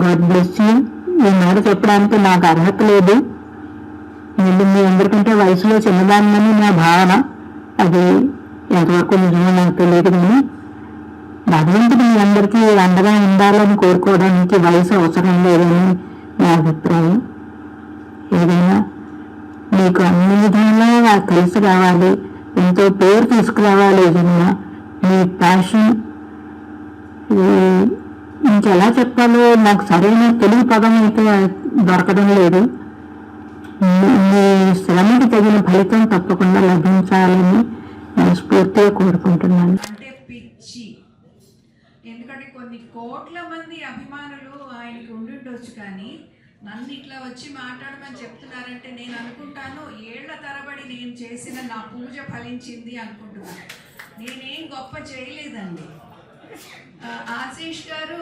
God bless you. ఈ మాట చెప్పడానికి నాకు అర్హత లేదు. నేను మీ అందరికంటే వయసులో చిన్నదాన్నని నా భావన. అది ఎంతవరకు నిజమో నాకు తెలియదు. కానీ భగవంతుడు మీ అందరికీ అండగా ఉండాలని కోరుకోవడానికి వయసు అవసరం లేదని నా అభిప్రాయం. ఏదైనా మీకు అన్ని విధాలుగా కలిసి రావాలి, ఎంతో పేరు తీసుకురావాలి. ఏదైనా మీ ప్యాషన్, ఇంకెలా చెప్పాలో నాకు సరైన తెలుగు పదం అయితే దొరకడం లేదు. మీ శ్రమకి తగిన ఫలితం తప్పకుండా లభించాలని మనస్ఫూర్తిగా కోరుకుంటున్నాను. అంటే పిచ్చి. ఎందుకంటే కొన్ని కోట్ల మంది అభిమానులు ఆయనకి ఉండుండొచ్చు, కానీ నన్ను ఇట్లా వచ్చి మాట్లాడమని చెప్తున్నారంటే నేను అనుకుంటాను ఏళ్ల తరబడి నేను చేసిన నా పూజ ఫలించింది అనుకుంటున్నాను. నేనేం గొప్ప చేయలేదండి. ఆశీష్ గారు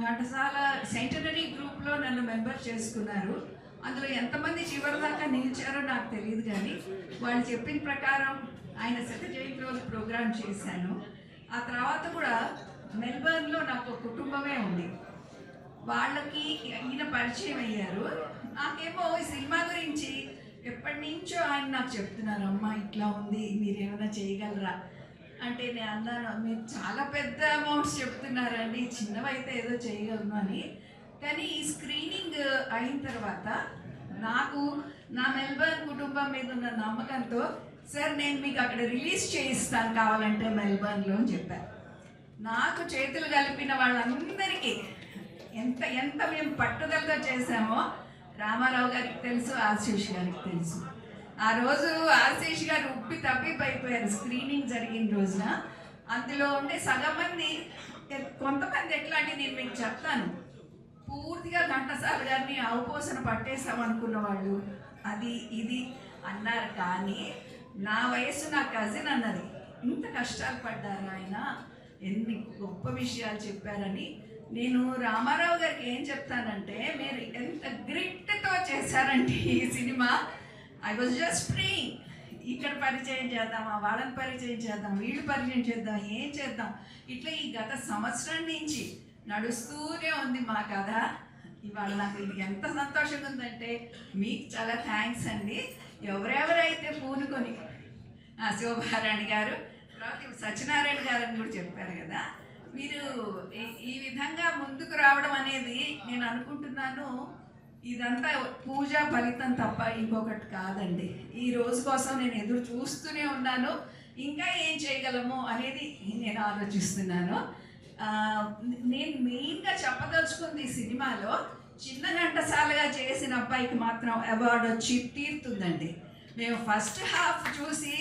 ఘంటసాల సెంటనరీ గ్రూప్లో నన్ను మెంబర్ చేసుకున్నారు. అందులో ఎంతమంది చివరిదాకా నిలిచారో నాకు తెలియదు, కానీ వాళ్ళు చెప్పిన ప్రకారం ఆయన శత జయంతి రోజు ప్రోగ్రాం చేశాను. ఆ తర్వాత కూడా మెల్బర్న్లో నాకు ఒక కుటుంబమే ఉంది. వాళ్ళకి ఈయన పరిచయం అయ్యారు. నాకేమో ఈ సినిమా గురించి ఎప్పటి నుంచో ఆయన నాకు చెప్తున్నారు, అమ్మ ఇట్లా ఉంది, మీరు ఏమైనా చేయగలరా అంటే నేను అన్నాను, మీరు చాలా పెద్ద అమౌంట్స్ చెప్తున్నారండి, చిన్నవైతే ఏదో చేయగలను అని. కానీ ఈ స్క్రీనింగ్ అయిన తర్వాత నాకు నా మెల్బర్న్ కుటుంబం మీద ఉన్న నమ్మకంతో, సార్ నేను మీకు అక్కడ రిలీజ్ చేయిస్తాను కావాలంటే మెల్బర్న్లో అని చెప్పారు. నాకు చేతులు కలిపిన వాళ్ళందరికీ ఎంత మేము పట్టుదలతో చేశామో రామారావు గారికి తెలుసు, ఆశీష్ గారికి తెలుసు. ఆ రోజు ఆశీష్ గారు ఉప్పి తప్పిపోయిపోయారు స్క్రీనింగ్ జరిగిన రోజున. అందులో ఉండే సగం మంది, కొంతమంది ఎట్లా అంటే నేను మీకు చెప్తాను, పూర్తిగా ఘంటసాల గారిని అవపోసన పట్టేస్తాం అనుకున్న వాళ్ళు అది ఇది అన్నారు. కానీ నా వయసు నా కజిన్ అన్నది, ఇంత కష్టాలు పడ్డారు ఆయన, ఎన్ని గొప్ప విషయాలు చెప్పారని నేను రామారావు గారికి ఏం చెప్తానంటే, మీరు ఎంత గ్రిట్తో చేశారంటే ఈ cinema. I was just praying, ఇక్కడ పరిచయం చేద్దాం, వాళ్ళని పరిచయం చేద్దాం, వీళ్ళు పరిచయం చేద్దాం, ఏం చేద్దాం, ఇట్లా ఈ గత సంవత్సరం నుంచి నడుస్తూనే ఉంది మా కథ. ఇవాళ నాకు ఇది ఎంత సంతోషంగా ఉందంటే మీకు చాలా థ్యాంక్స్ అండి. ఎవరెవరైతే పూనుకొని శోభారాణి గారు, తర్వాత సత్యనారాయణ గారు అని కూడా చెప్పారు కదా, మీరు ఈ విధంగా ముందుకు రావడం అనేది నేను అనుకుంటున్నాను ఇదంతా పూజ ఫలితం తప్ప ఇంకొకటి కాదండి. ఈ రోజు కోసం నేను ఎదురు చూస్తూనే ఉన్నాను, ఇంకా ఏం చేయగలము అనేది నేను ఆలోచిస్తున్నాను. నేను మెయిన్గా చెప్పదలుచుకుంది ఈ సినిమాలో, చిన్న ఘంటసాలగా చేసిన అబ్బాయికి మాత్రం అవార్డు వచ్చి తీరుతుందండి. మేము ఫస్ట్ హాఫ్ చూసి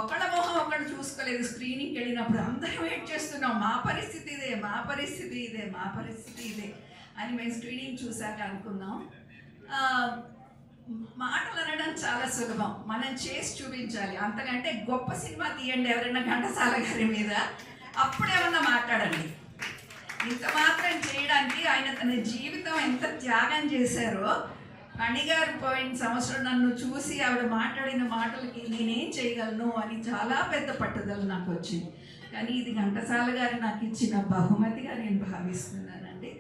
ఒకళ్ళ మొహం ఒకళ్ళు చూసుకోలేదు. స్క్రీనింగ్కి వెళ్ళినప్పుడు అందరం వెయిట్ చేస్తున్నాం, మా పరిస్థితి ఇదే, మా పరిస్థితి ఇదే, మా పరిస్థితి ఇదే అని మేము స్క్రీనింగ్ చూసాక అనుకున్నాం. మాటలు అనడం చాలా సులభం, మనం చేసి చూపించాలి. అంతకంటే గొప్ప సినిమా తీయండి ఎవరైనా ఘంటసాల గారి మీద, అప్పుడేమన్నా మాట్లాడండి. ఇంత మాత్రం చేయడానికి ఆయన తన జీవితం ఎంత త్యాగం చేశారో. అణిగారు పోయిన సంవత్సరం నన్ను చూసి ఆవిడ మాట్లాడిన మాటలకి నేనేం చేయగలను అని చాలా పెద్ద పట్టుదల నాకు వచ్చింది. కానీ ఇది ఘంటసాల గారు నాకు ఇచ్చిన బహుమతిగా నేను భావిస్తున్నానండి.